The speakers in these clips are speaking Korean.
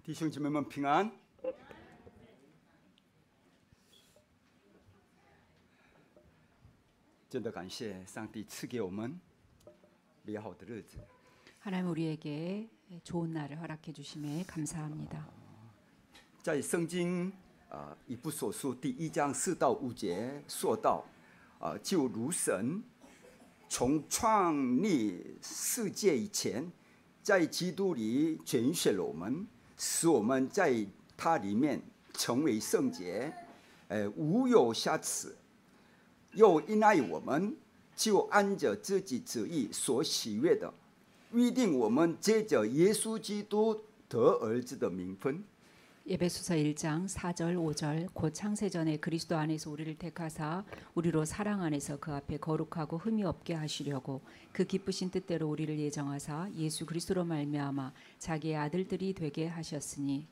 弟兄姐妹们平安。真的感谢上帝赐给我们美好的日子。 하나님 우리에게 좋은 날을 허락해 주심에 감사합니다. 在圣经以弗所书第1章4到5节说到，就如神从创立世界以前，在基督里拣选了我们，使我们在他里面成为圣洁，无有瑕疵。又因爱我们，就按着自己旨意所喜悦的，预定我们借着耶稣基督得儿子的名分。 에베소서 1장 4절 5절 곧 창세전에 그리스도 안에서 우리를 택하사 우리로 사랑 안에서 그 앞에 거룩하고 흠이 없게 하시려고 그 기쁘신 뜻대로 우리를 예정하사 예수 그리스도로 말미암아 자기의 아들들이 되게 하셨으니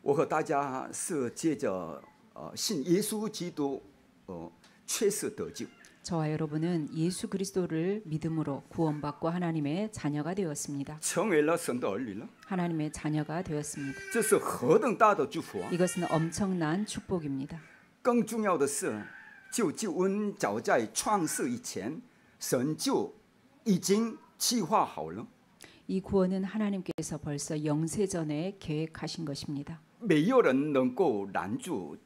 我和大家是借着信耶稣基督确实得救。 저와 여러분은 예수 그리스도를 믿음으로 구원받고 하나님의 자녀가 되었습니다. 成为了神的儿女了， 하나님의 자녀가 되었습니다. 这是何等大的祝福啊！ 이것은 엄청난 축복입니다. 更重要的是，救恩早在创世以前，神就已经计划好了。 이 구원은 하나님께서 벌써 영세 전에 계획하신 것입니다. 没有人能够拦住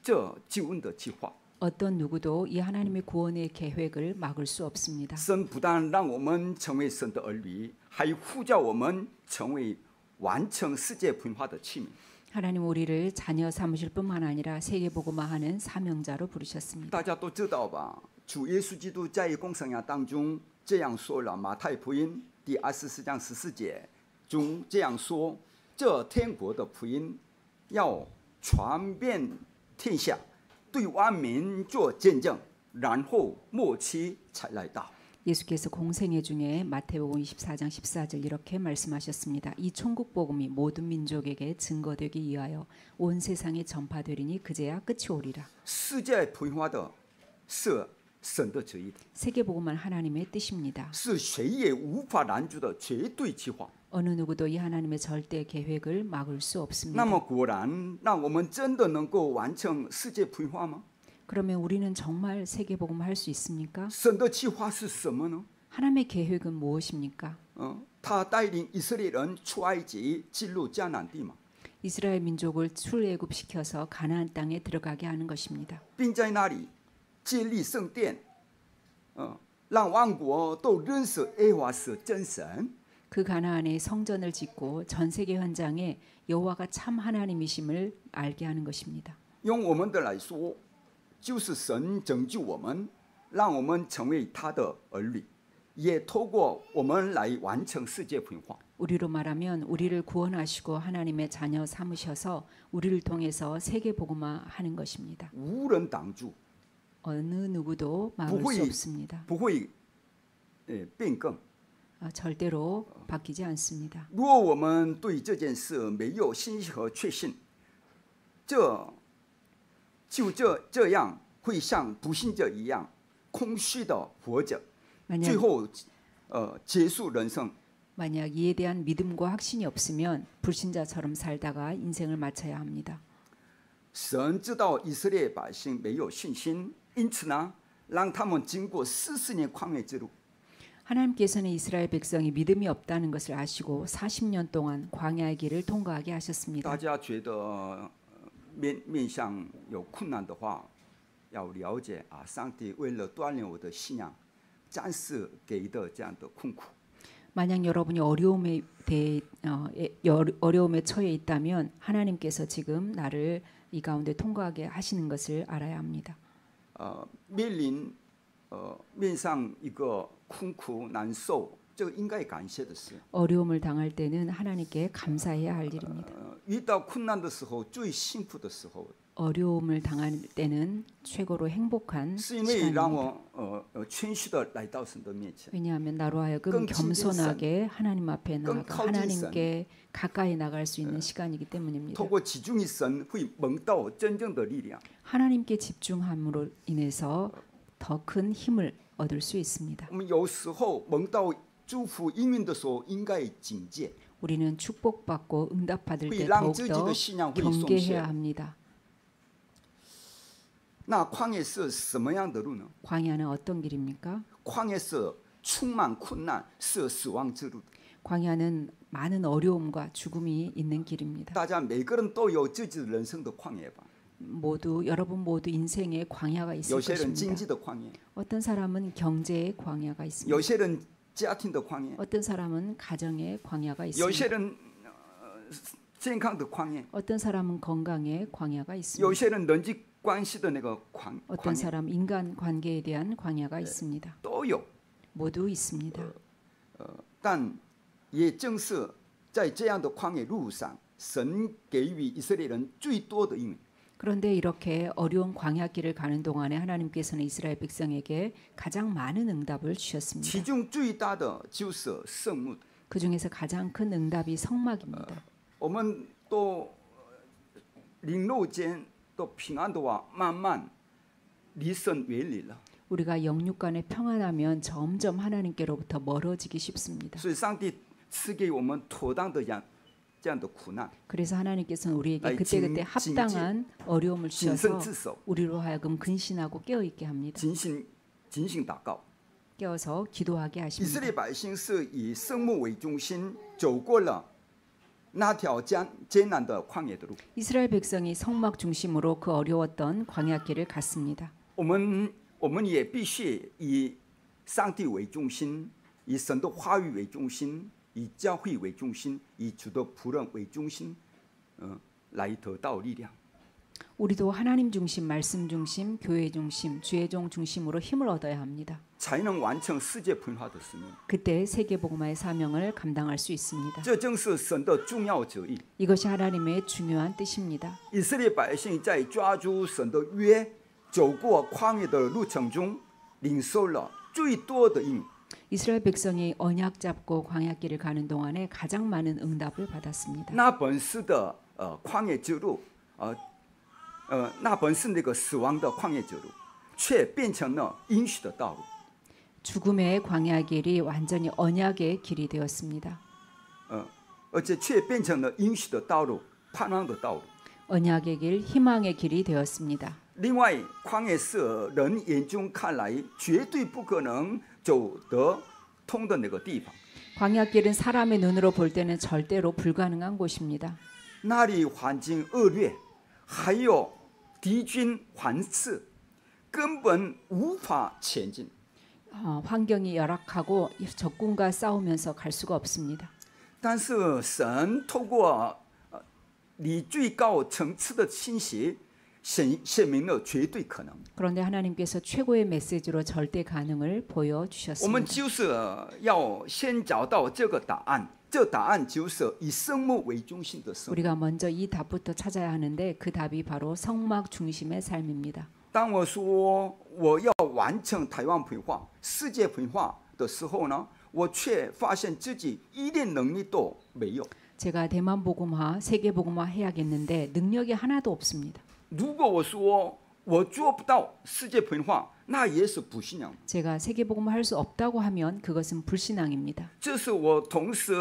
这救恩的计划。 어떤 누구도 이 하나님의 구원의 계획을 막을 수 없습니다. 神不但让我们成为神的儿女，还呼叫我们成为完成世界文化的器皿。 하나님 우리를 자녀 삼으실 뿐만 아니라 세계 복음화하는 사명자로 부르셨습니다. 大家都知道吧？主耶稣基督在公生涯当中这样说了，《马太福音》第24章14节中这样说：“这天国的福音要传遍天下。” 对万民做见证，然后末期才来到。 예수께서 공생애 중에 마태복음 24장 14절 이렇게 말씀하셨습니다. 이 천국 복음이 모든 민족에게 증거되기 위하여 온 세상에 전파되리니 그제야 끝이 오리라. 世界文化的是神的旨意， 세계 복음은 하나님의 뜻입니다. 是谁也无法拦阻的绝对计划。 어느 누구도 이 하나님의 절대 계획을 막을 수 那 없습니다. 么果然，让我们真的能够完成世界文化吗？ 그러면 우리는 정말 세계 복음 할 수 있습니까? 神的计划是什么呢？ 하나님의 계획은 무엇입니까? 他带领以色列人出埃及，进入迦南地嘛， 이스라엘 민족을 출애굽시켜서 가나안 땅에 들어가게 하는 것입니다. 并在那里建立圣殿，让万国都认识耶和华是真神。 그 가나안에 성전을 짓고 전 세계 현장에 여호와가 참 하나님이심을 알게 하는 것입니다. 用我们的来说，就是神拯救我们，让我们成为他的儿女，也透过我们来完成世界文化。 우리로 말하면 우리를 구원하시고 하나님의 자녀 삼으셔서 우리를 통해서 세계 복음화하는 것입니다. 无人挡住， 어느 누구도 막을 수 없습니다. 不会变更。 절대로 바뀌지 않습니다. 如果我们对这件事没有信心和确信，这样会像不信者一样空虚的活着，最后结束人生。 만약 이에 대한 믿음과 확신이 없으면 불신자처럼 살다가 인생을 마쳐야 합니다. 神知道以色列百姓没有信心，因此呢，让他们经过40年旷野之路。 하나님께서는 이스라엘 백성이 믿음이 없다는 것을 아시고 40년 동안 광야의 길을 통과하게 하셨습니다. 大家觉得面向有困难的话，要了解上帝为了锻炼我的信仰，暂时给的这样的困苦。 만약 여러분이 어려움에 처해 있다면 하나님께서 지금 나를 이 가운데 통과하게 하시는 것을 알아야 합니다. 面上一个困苦难受，这个应该感谢的事。 어려움을 당할 때는 하나님께 감사해야 할 일입니다. 遇到困难的时候，最幸福的时候， 어려움을 당할 때는 최고로 행복한 是因为让 시간입니다. 我谦虚的来到神的面前。 왜냐하면 나로 하여금 겸손하게 하나님 앞에 나아가 하나님께 가까이 나갈 수 있는 시간이기 때문입니다. 透过集中于神，会蒙到真正的力量。 하나님께 집중함으로 인해서 더 큰 힘을 얻을 수 있습니다. 我们有时候蒙到祝福应允的时候，应该警戒。 우리는 축복받고 응답받을 会 때 让自己 더욱더 的信仰会松 경계해야 懈。 합니다. 那旷野是什么样的路呢？ 광야는 어떤 길입니까? 旷野是充满困难，是死亡之路。 광야는 많은 어려움과 죽음이 있는 길입니다. 大家每个人都有自己人生的旷野吧？ 여러분 모두 인생의 광야가 있을 有些人经 것입니다. 济的旷野， 어떤 사람은 경제의 광야가 있습니다. 有些人家庭的旷野， 어떤 사람은 가정의 광야가 有些 있습니다. 人健康的旷野， 어떤 사람은 건강의 광야가 有 있습니다. 些人人际关系的那个 어떤 旷野 사람 인간 관계에 대한 광야가 있습니다. 都有。 모두 있습니다. 但也正是在这样的旷野路上，神给予以色列人最多的应许。 그런데 이렇게 어려운 광야길을 가는 동안에 하나님께서는 이스라엘 백성에게 가장 많은 응답을 其 주셨습니다. 中最大的就是圣幕。 그 중에서 가장 큰 응답이 성막입니다. 我们都领路间都平安的话，慢慢离神远离了。 우리가 영육 간에 평안하면 점점 하나님께로부터 멀어지기 쉽습니다. 所以上帝赐给我们妥当的这样的苦难， 그래서 하나님께서는 우리에게 아이, 그때그때 징- 합당한 어려움을 谨慎 주셔서 自守， 우리로 하여금 근신하고 깨어있게 합니다. 警醒祷告。 깨어서 기도하게 以色 하십니다. 列百姓是以圣幕为中心，走过了那条艰难的旷野的路。 이스라엘 백성이 성막 중심으로 그 어려웠던 광야길을 갔습니다. 我们也必须以上帝为中心，以神的话语为中心，以教会为中心，以主的仆人为中心，来得到力量。 우리도 하나님 중심, 말씀 중심, 교회 중심, 주의 종 중심으로 힘을 얻어야 합니다. 才能完成世界分化的使命。 그때 세계복음화의 사명을 감당할 수 있습니다. 这正是神的重要旨意。 이것이 하나님의 중요한 뜻입니다. 以色列百姓在抓住神的约，走过旷野的路程中，领受了最多的应许。 이스라엘 백성이 언약 잡고 광야길을 가는 동안에 가장 많은 응답을 받았습니다. 那本是的旷野之路，那本是那个死亡的旷野之路，却变成了应许的道路。 죽음의 광야길이 완전히 언약의 길이 되었습니다. 而且却变成了应许的道路，盼望的道路。 언약의 길, 희망의 길이 되었습니다. 另外，旷野是人眼中看来绝对不可能走得通的那个地方， 광야길은 사람의 눈으로 볼 때는 절대로 불가능한 곳입니다. 那里环境恶劣，还有敌军环视，根本无法前进。 환경이 열악하고 적군과 싸우면서 갈 수가 없습니다. 但是神透过你最高层次的信息，显明了绝对可能。 그런데 하나님께서 최고의 메시지로 절대 가능을 我们 보여주셨습니다. 就是要先找到这个答案，这答案就是以圣幕为中心的生活。 우리가 먼저 이 답부터 찾아야 하는데 그 답이 바로 성막 중심의 삶입니다. 当我说我要完成台湾培化、世界培化的时候呢，我却发现自己一点能力都没有。 제가 대만 복음화, 세계 복음화 해야겠는데 능력이 하나도 없습니다. 如果我说我做不到世界培化，那也是不信仰。 제가 세계 복음화 할 수 없다고 하면 그것은 불신앙입니다. 这是我同时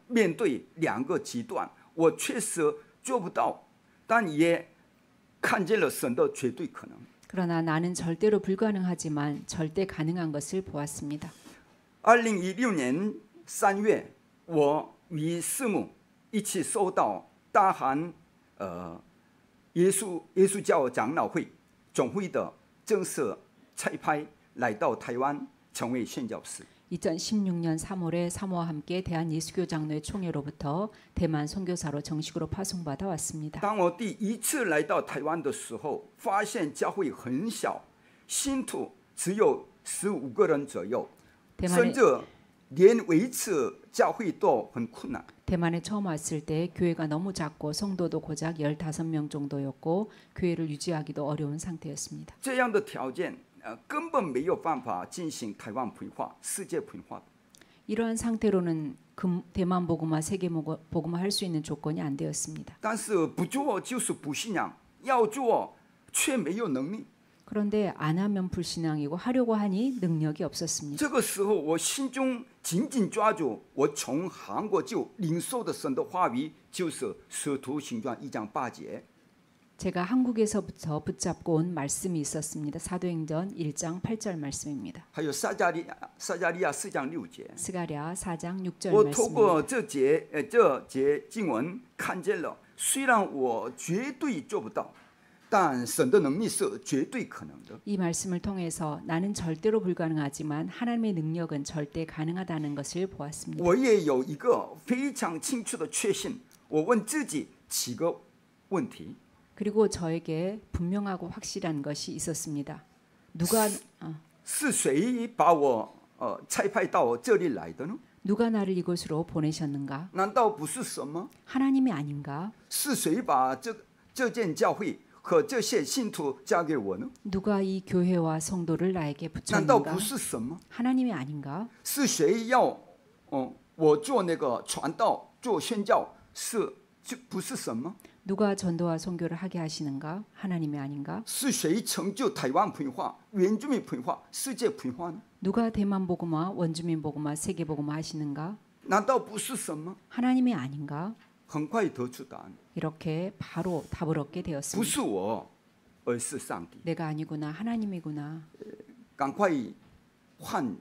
面对两个极端，我确实做不到，但也看见了神的绝对可能。 그러나 나는 절대로 불가능하지만 절대 가능한 것을 보았습니다. 2016年3月，我与师母一起受到大韩耶稣教长老会总会的正式差派，来到台湾成为宣教士。 2016년 3월에 사모와 함께 대한예수교 장로회 총회로부터 대만 선교사로 정식으로 파송받아 왔습니다. 当我第一次来到台湾的时候，发现教会很小，信徒只有15个人左右，甚至连维持教会都很困难。 대만에 처음 왔을 때 교회가 너무 작고 성도도 고작 15명 정도였고 교회를 유지하기도 어려운 상태였습니다. 这样的条件，根本没有办法进行台湾培化、世界培化。 이러한 상태로는 대만 복음화, 세계 복음화 할 수 있는 조건이 안 되었습니다. 但是不做就是不信仰，要做却没有能力。 그런데 안 하면 불신앙이고 하려고 하니 능력이 없었습니다. 这个时候，我心中紧紧抓住我从韩国就领受的神的话语，就是《使徒行传》1章8节。 제가 한국에서부터 붙잡고 온 말씀이 있었습니다. 사도행전 1장 8절 말씀입니다. 还有撒加利亚4章6节。 스가랴 4장 6절 我透 말씀입니다. 过这节经文看见了，虽然我绝对做不到，但神的能力是绝对可能的。 이 말씀을 통해서 나는 절대로 불가능하지만 하나님의 능력은 절대 가능하다는 것을 보았습니다. 我也有一个非常清楚的确信，我问自己几个问题： 그리고 저에게 분명하고 확실한 것이 있었습니다. 누가 是谁把我差派到这里来的呢？ 누가 나를 이곳으로 보내셨는가? 难道不是神吗？ 하나님이 아닌가? 是谁把这间教会和这些信徒交给我呢？ 누가 이 교회와 성도를 나에게 难道 붙였는가? 不是神吗？ 하나님이 아닌가? 是谁要我做那个传道、做宣教，就不是神吗？ 누가 전도와 선교를 하게 하시는가? 하나님이 아닌가? 是谁成就台湾培化、原住民培化、世界培化呢？ 누가 대만 복음화, 원주민 복음화, 세계 복음화 하시는가? 难道不是神吗？ 하나님이 아닌가? 很快得出答案， 이렇게 바로 답을 얻게 不 되었습니다. 是我，而是上帝。 내가 아니구나, 하나님이구나. 赶快换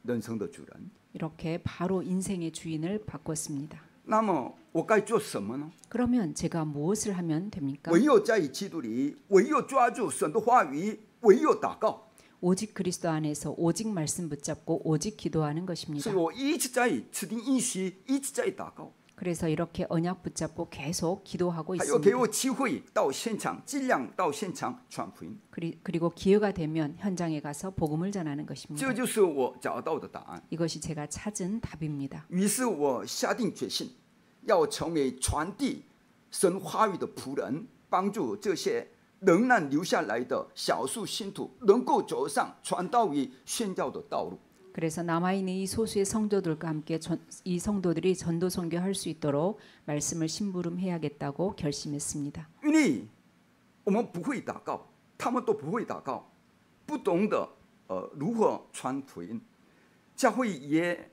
人生的主人。 이렇게 바로 인생의 주인을 바꿨습니다. 那么我该做什么呢？ 그러면 제가 무엇을 하면 됩니까? 唯有在基督里，唯有抓住神的话语，唯有祷告。 오직 그리스도 안에서 오직 말씀 붙잡고 오직 기도하는 所 것입니다. 以我一直在指定应许，一直在祷告。 그래서 이렇게 언약 붙잡고 계속 기도하고 还有给 있습니다. 我机会到现场，尽量到现场传福音。 그리고 기회가 되면 현장에 가서 복음을 전하는 这 것입니다. 就是我找到的答案。 이것이 제가 찾은 답입니다. 于是我下定决心，要成为传递神话语的仆人，帮助这些仍然留下来的少数信徒能够走上传道与宣教的道路。 그래서 남아있는 이 소수의 성도들과 함께 이 성도들이 전도 선교할 수 있도록 말씀을 심부름해야겠다고 결심했습니다. 因为我们不会祷告，他们都不会祷告，不懂得如何传福音，教会也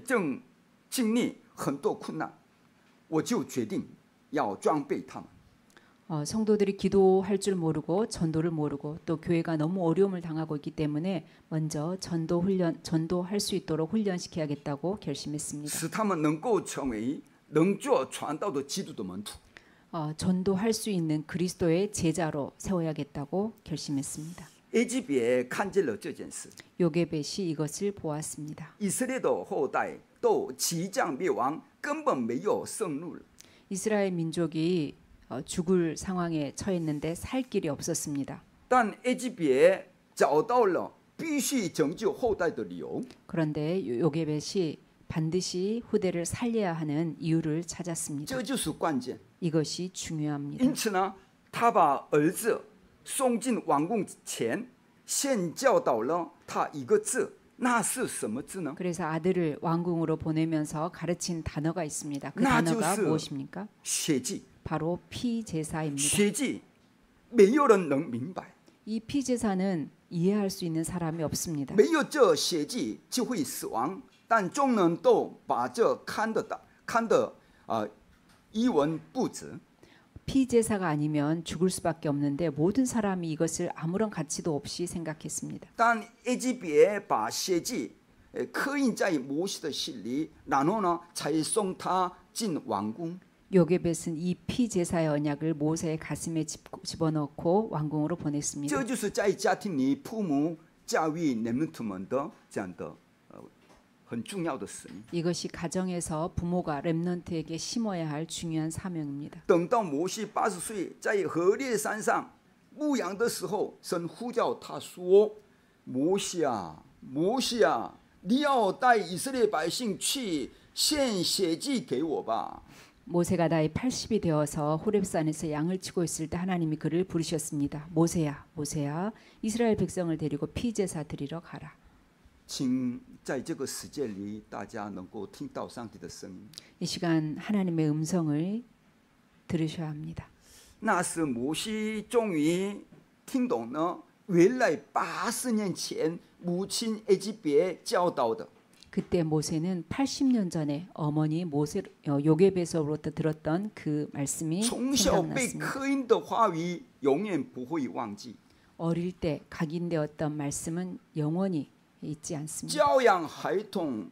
正经历很多困难，我就决定要装备他们。 성도들이 기도할 줄 모르고 전도를 모르고 또 교회가 너무 어려움을 당하고 있기 때문에 먼저 전도할 수 있도록 훈련시켜야겠다고 결심했습니다. 使他们能够成为能做传道的基督的门徒。 전도할 수 있는 그리스도의 제자로 세워야겠다고 결심했습니다. 에집에 看见了这件事， 요게벳이 이것을 보았습니다. 以色列的后代都即将灭亡，根本没有生路了。 이스라엘 민족이 죽을 상황에 처했는데 살 길이 없었습니다. 但에집에找到了必须拯救后代的理由。 그런데 요게벳이 반드시 후대를 살려야 하는 이유를 찾았습니다. 这就是关键。 이것이 중요합니다. 因此呢，他把儿子送进王宫前，先教导了他一个字，那是什么字呢？ 그래서 아들을 왕궁으로 보내면서 가르친 단어가 있습니다. 그 나 단어가就是 무엇입니까? 血祭。 바로 피제사입니다. 血祭，没有人能明白。 이 피제사는 이해할 수 있는 사람이 없습니다. 没有这血祭就会死亡，但众人都把这看得一文不值。 피제사가 아니면 죽을 수밖에 없는데 모든 사람이 이것을 아무런 가치도 없이 생각했습니다. 但埃及别把血祭刻印在摩西的心里，然后呢，才送他进王宫。 요게벳은 이 피제사의 언약을 모세의 가슴에 집어넣고 왕궁으로 보냈습니다. 这就是在家庭里父母教育人们的这样的很重要的使命。 이것이 가정에서 부모가 렘넌트에게 심어야 할 중요한 사명입니다. 等到摩西80岁在何烈山上牧羊的时候，神呼叫他说：“摩西啊，摩西啊，你要带以色列百姓去献血祭给我吧。” 모세가 나이 80이 되어서 호렙산에서 양을 치고 있을 때 하나님이 그를 부르셨습니다. 모세야, 모세야, 이스라엘 백성을 데리고 피제사 드리러 가라. 请在这个世界里，大家能够听到上帝的声音。 이 시간 하나님의 음성을 들으셔야 합니다. 那时摩西终于听懂了原来80年前母亲埃及别教导的。 그때 모세는 80년 전에 어머니 모세 요게벳으로부터 들었던 그 말씀이 从小被 생각났습니다. 刻印的话语永远不会忘记， 어릴 때 각인되었던 말씀은 영원히 잊지 않습니다. 教养孩童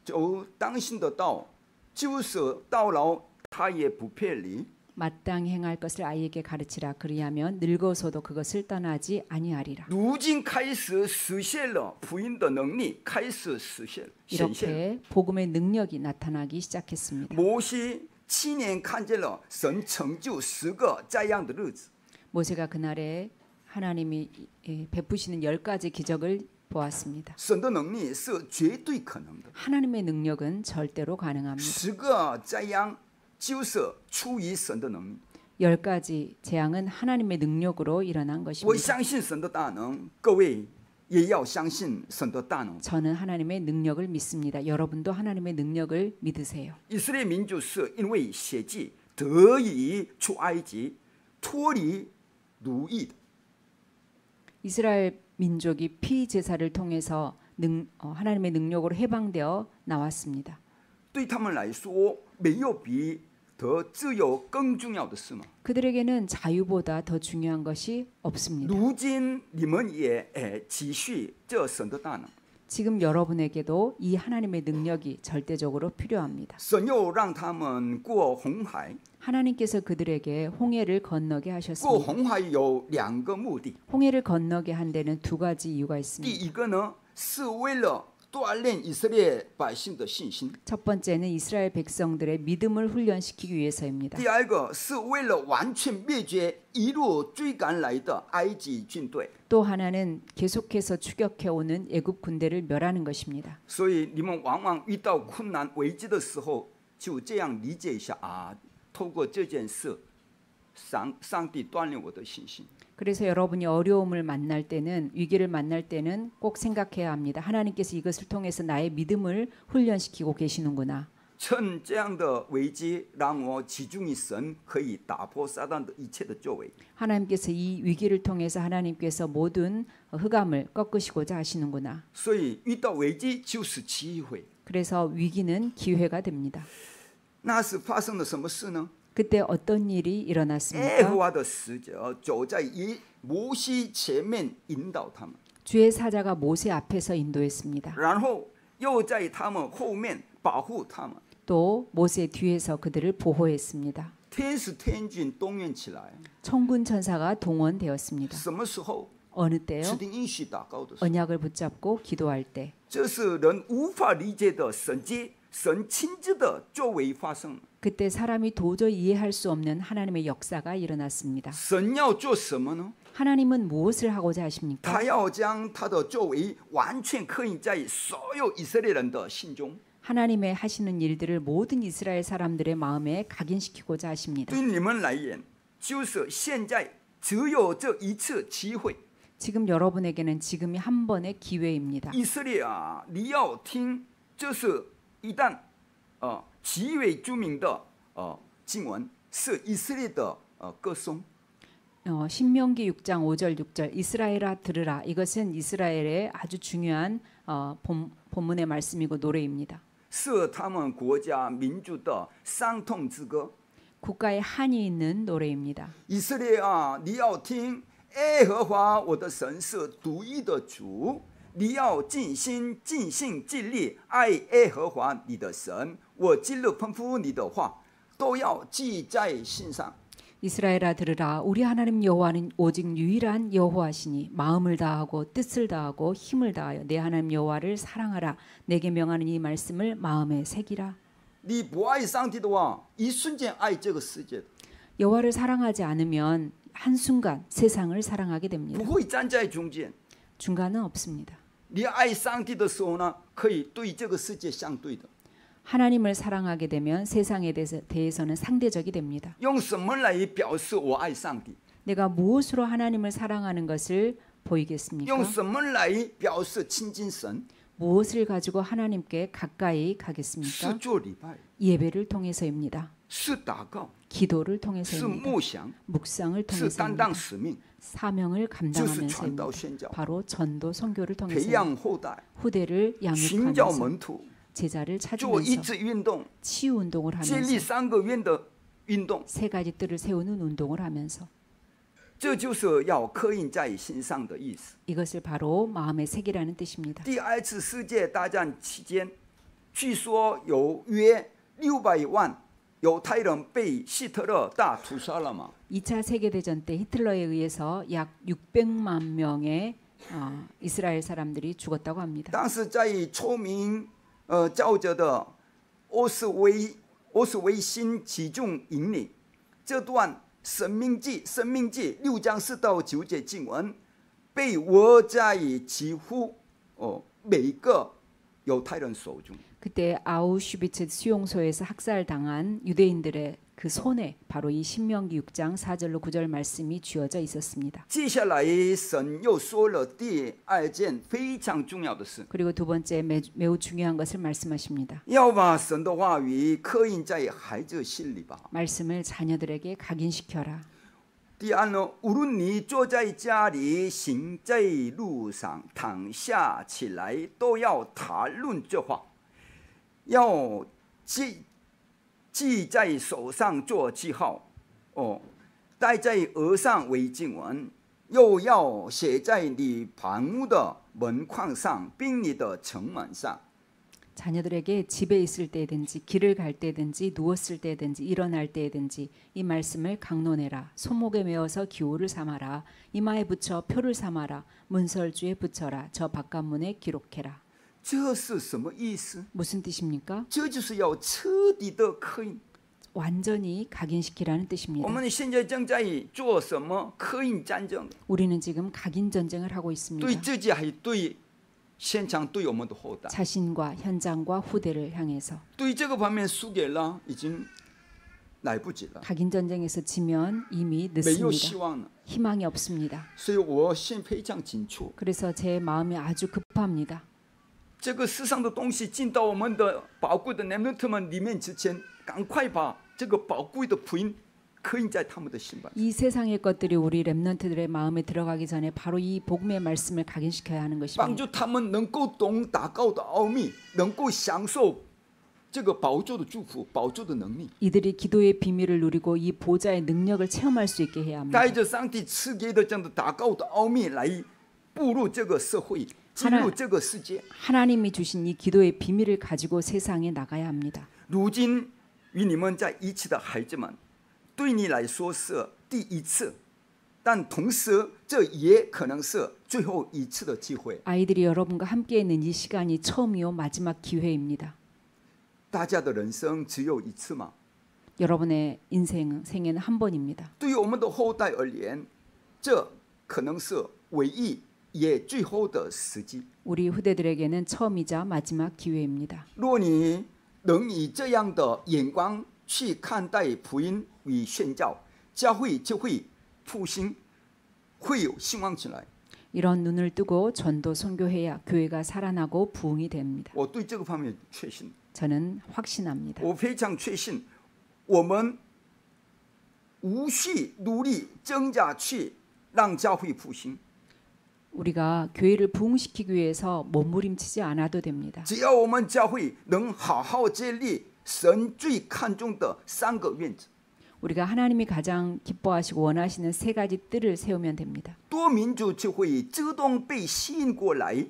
就当行的道，就是到老他也不偏离。 마땅히 행할 것을 아이에게 가르치라. 그리하면 늙어서도 그것을 떠나지 아니하리라. 如今开始实现了福音的能力，开始实现显现。 이렇게 복음의 능력이 나타나기 시작했습니다. 摩西7年看见了神成就10个这样的日子， 모세가 그날에 하나님이 베푸시는 10가지 기적을 보았습니다. 神的能力是绝对可能的。 하나님의 능력은 절대로 가능합니다. 10个这样就是出于神的能力。 10가지 재앙은 하나님의 능력으로 일어난 我 것입니다. 相信神的大能，各位也要相信神的大能。 저는 하나님의 능력을 믿습니다. 여러분도 하나님의 능력을 믿으세요. 以色列民族是因为血祭得以出埃及，脱离奴役的。 이스라엘 민족이 피 제사를 통해서 하나님의 능력으로 해방되어 나왔습니다. 对他们来说，没有比得自由更重要的事吗？ 그들에게는 자유보다 더 중요한 것이 없습니다. 如今你们也继续这神的大能， 지금 여러분에게도 이 하나님의 능력이 절대적으로 필요합니다. 神又让他们过红海。 하나님께서 그들에게 홍해를 건너게 过 하셨습니다. 红海有2个目的， 홍해를 건너게 한 데는 2가지 이유가 第 있습니다. 一个呢是为了锻炼以色列百姓的信心， 첫 번째는 이스라엘 백성들의 믿음을 훈련시키기 위해서입니다. 第二个是为了完全灭绝一路追赶来的埃及军队。 또 하나는 계속해서 추격해오는 애굽 군대를 멸하는 것입니다. 所以你们往往遇到困难危机的时候，就这样理解一下啊，透过这件事，上帝锻炼我的信心。 그래서 여러분이 어려움을 만날 때는 위기를 만날 때는 꼭 생각해야 합니다. 하나님께서 이것을 통해서 나의 믿음을 훈련시키고 계시는구나. 趁这样的危机，让我集中于神，可以打破撒旦的一切的作为。 하나님께서 이 위기를 통해서 하나님께서 모든 흑암을 꺾으시고자 하시는구나. 所以遇到危机就是机会。 그래서 위기는 기회가 됩니다. 那是发生了什么事呢？ 그때 어떤 일이 耶和 일어났습니까? 华的使者走在摩西前面引导他们， 주의 사자가 모세 앞에서 인도했습니다. 然后又在他们后面保护他们。 또 모세 뒤에서 그들을 보호했습니다. 天使天军动员起来， 천군 천사가 동원되었습니다. 什么时候？ 어느 때요? 指定应许祷告的时候， 언약을 붙잡고 기도할 때. 这是人无法理解的神迹，神亲自的作为发生。 그때 사람이 도저히 이해할 수 없는 하나님의 역사가 일어났습니다. 神要做什么呢？ 하나님은 무엇을 하고자 하십니까? 他要将他的作为完全刻印在所有以色列人的心中。 하나님의 하시는 일들을 모든 이스라엘 사람들의 마음에 각인시키고자 하십니다. 对你们来言，就是现在只有这一次机会。 지금 여러분에게는 지금이 한 번의 기회입니다. 以色列啊，你要听，这是一旦极为著名的经文，是以色列的歌颂。 신명기 6장 5절 6절 이스라엘아 들으라. 이것은 이스라엘의 아주 중요한 본문의 말씀이고 노래입니다. 是他们国家民族的伤痛之歌。 국가에 한이 있는 노래입니다. 以色列啊，你要听，耶和华我的神是独一的主，你要尽心、尽性、尽力爱耶和华你的神。我今日吩咐你的话，都要记在心上。 이스라엘아 들으라. 우리 하나님 여호와는 오직 유일한 여호와시니 마음을 다하고 뜻을 다하고 힘을 다하여 내 하나님 여호와를 사랑하라. 내게 명하는 이 말씀을 마음에 새기라. 你不爱上帝的话，一瞬间爱这个世界， 여호와를 사랑하지 않으면 한순간 세상을 사랑하게 不 됩니다. 会站在中间。 중간은 없습니다. 你爱上帝的时候呢，可以对这个世界相对的。 하나님을 사랑하게 되면 세상에 대해서는 상대적이 됩니다. 用什么来表示我爱上帝？ 내가 무엇으로 하나님을 사랑하는 것을 用 보이겠습니까? 什么来表示亲近神？ 무엇을 가지고 하나님께 가까이 가겠습니까? 是做礼拜， 예배를 통해서입니다. 是祷告， 기도를 是 통해서입니다. 默想， 묵상을 是担 통해서입니다. 当使命， 사명을 就是传道 감당하면서입니다. 宣教， 바로 전도 선교를 培 통해서 养后代， 후대를 寻找 양육하면서 门徒， 제자를 做医 찾으면서 治运动， 치유 운동을 建立 하면서 3个月的运动， 세 가지 뜰을 세우는 운동을 하면서 这就是要刻印在心上的意思。 이것을 바로 마음의 색이라는 뜻입니다. 第二次世界大战期间，据说有约600万犹太人被希特勒大屠杀了嘛？ 2차 세계대전 때 히틀러에 의해서 약 600만 명의 이스라엘 사람들이 죽었다고 합니다. 当时在出名教者的欧斯维辛集中营里，这段生命记6章4到9节经文被握在几乎每个犹太人手中。 그때 아우슈비츠 수용소에서 학살당한 유대인들의 그 손에 바로 이 신명기 6장 4절로 9절 말씀이 쥐어져 있었습니다. 接下来神又说了第二件非常重要的事， 그리고 두 번째 매우 중요한 것을 말씀하십니다. 要把神的话语刻印在孩子心里吧。 말씀을 자녀들에게 각인시켜라. 第二呢，无论你坐在家里、行在路上、躺下起来，都要谈论这话，要记在手上做记号，戴在额上为经文，又要写在你房屋的门框上，并你的城门上。 자녀들에게 집에 있을 때든지 길을 갈 때든지 누웠을 때든지 일어날 때든지 이 말씀을 강론해라. 손목에 메어서 기호를 삼아라. 이마에 붙여 표를 삼아라. 문설주에 붙여라. 저 바깥문에 기록해라. 这是什么意思？ 무슨 뜻입니까? 这就是要彻底的刻印。 완전히 각인시키라는 我 뜻입니다. 们现在正在做什么刻印战争？ 우리는 지금 각인 전쟁을 하고 对 있습니다. 自己还对现场对我们的后代， 자신과 현장과 후대를 향해서 对这个方面输给了已经来不及了， 각인 전쟁에서 지면 이미 没有希 늦습니다. 望了。 희망이 없습니다. 所以我心非常紧促， 그래서 제 마음이 아주 급합니다. 这个世上的东西进到我们的宝贵的男人特们里面之前，赶快把这个宝贵的福音刻印在他们的心吧。 이 세상의 것들이 우리 렘넌트들의 마음에 들어가기 전에 바로 이 복음의 말씀을 각인시켜야 하는 帮 것입니다. 助他们能够懂祷告的奥秘，能够享受这个宝座的祝福、宝座的能力， 이들이 기도의 비밀을 누리고 이 보좌의 능력을 체험할 수 있게 해야 합니다. 带着上帝赐给的这样的祷告的奥秘来步入这个社会，进入这个世界。 하나님이 주신 이 기도의 비밀을 가지고 세상에 나가야 합니다. 如今与你们在一起的孩子们，对你来说是第一次，但同时这也可能是最后一次的机会。 아이들이 여러분과 함께 있는 이 시간이 처음이요 마지막 기회입니다. 大家的人生只有一次嘛？ 여러분의 생에는 한 번입니다. 对于我们的后代而言，这可能是唯一也最后的时机。 우리 후대들에게는 처음이자 마지막 기회입니다. 若你能以这样的眼光去看待福音与宣教，教会就会复兴，会有兴旺起来。 이런 눈을 뜨고 전도 선교해야 교회가 살아나고 부흥이 됩니다. 我对这个方面确信， 저는 확신합니다. 我非常确信，我们无需努力挣扎去让教会复兴， 우리가 교회를 부흥시키기 위해서 몸부림치지 않아도 됩니다. 只要我们教会能好好建立神最看重的3个原则， 우리가 하나님이 가장 기뻐하시고 원하시는 세 가지 뜰을 세우면 됩니다. 多民族就会自动被吸引过来。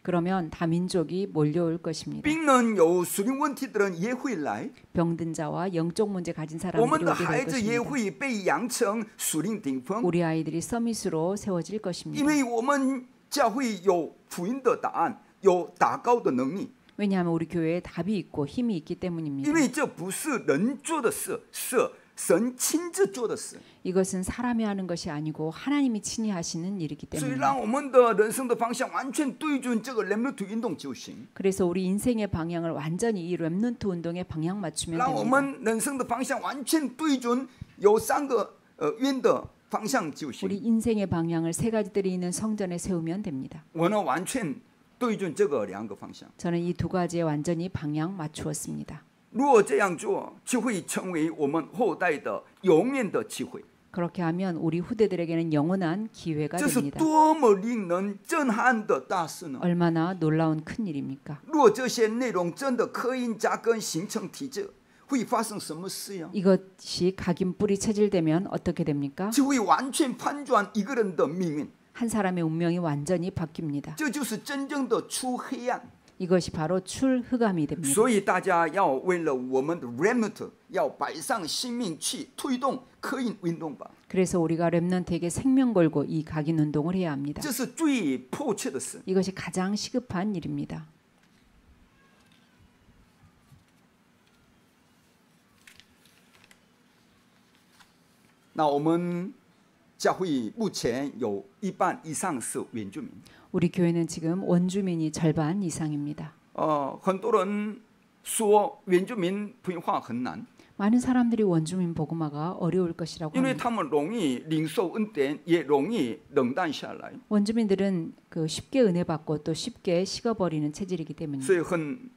그러면 다민족이 몰려올 것입니다. 病人有属灵问题的人也会来， 병든 자와 영적 문제 가진 我们 사람들이 的 오게 孩 될 子也 것입니다. 会被养成属灵顶峰， 우리 아이들이 서밋으로 세워질 因 것입니다. 为我们教会有福音的答案，有祷告的能力， 왜냐하면 우리 교회에 답이 있고 힘이 있기 때문입니다. 因为这不是人做的事，是神亲自做的事， 이것은 사람이 하는 것이 아니고 하나님이 친히 하시는 일이기 所以 때문입니다. 让我们的人生的方向完全对准这个人类运动就行， 그래서 우리 인생의 방향을 완전히 이 렘넌트 운동에 방향 맞추면 让我 됩니다. 们人生的方向完全对准有3个圆的方向就 우리 行。 인생의 방향을 세 가지들이 있는 성전에 세우면 됩니다. 我呢完全对准这个两个方向。 저는 이 두 가지에 완전히 방향 맞추었습니다. 如果这样做，就会成为我们后代的永远的机会。 그렇게 하면 우리 후대들에게는 영원한 기회가 这是 됩니다. 多么令人震撼的大事呢？ 얼마나 놀라운 큰 일입니까? 如果这些内容真的刻印扎根形成体制，会发生什么事呀？ 이것이 각인 뿌리 체질되면 어떻게 됩니까? 就会完全翻转一个人的命运。 한 사람의 운명이 완전히 바뀝니다. 这就是真正的出黑暗。 이것이 바로 출흑암이 됩니다. 所以大家要为了我们的 remnant 要摆上性命去推动刻印运动吧。 그래서 우리가 렘넌트에게 생명 걸고 이 각인 운동을 해야 합니다. 这是最迫切的事。 이것이 가장 시급한 일입니다. 那我们教会目前有一半以上是原住民。 우리 교회는 지금 원주민이 절반 이상입니다. 很多人说原住民福音化很难， 많은 사람들이 원주민 복음화가 어려울 것이라고 因为 합니다. 他们容易领受恩典，也容易冷淡下来， 원주민들은 그 쉽게 은혜 받고 또 쉽게 식어버리는 체질이기 所 때문입니다. 以很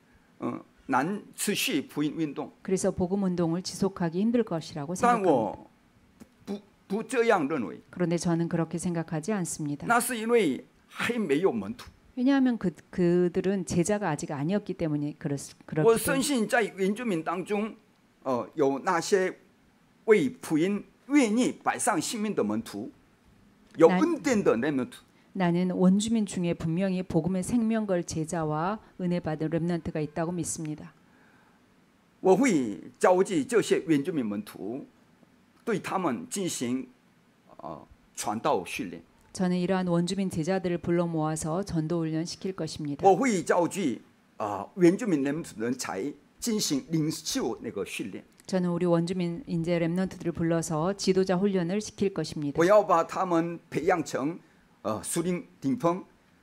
难持续福音运动。 그래서 복음 운동을 지속하기 힘들 것이라고 但 생각합니다. 我不这样认为， 그런데 저는 그렇게 생각하지 않습니다. 那是因为还没有门徒。 왜냐하면 그들은 제자가 아직 아니었기 때문에 我 그렇기 深 때문에 信在原住民当中，有那些为福音愿意摆上性命的门徒，有恩典的那门徒。 나는 원주민 중에 분명히 복음의 생명 걸 제자와 은혜 받은 렘넌트가 있다고 믿습니다. 我会召集这些原住民门徒，对他们进行传道训练。 저는 이러한 원주민 제자들을 불러 모아서 전도 훈련 시킬 것입니다. 我会召集原住民人才进行领袖那个训练。 저는 우리 원주민 인재 렘넌트들을 불러서 지도자 훈련을 시킬 것입니다. 我要把他们培养成属灵顶峰，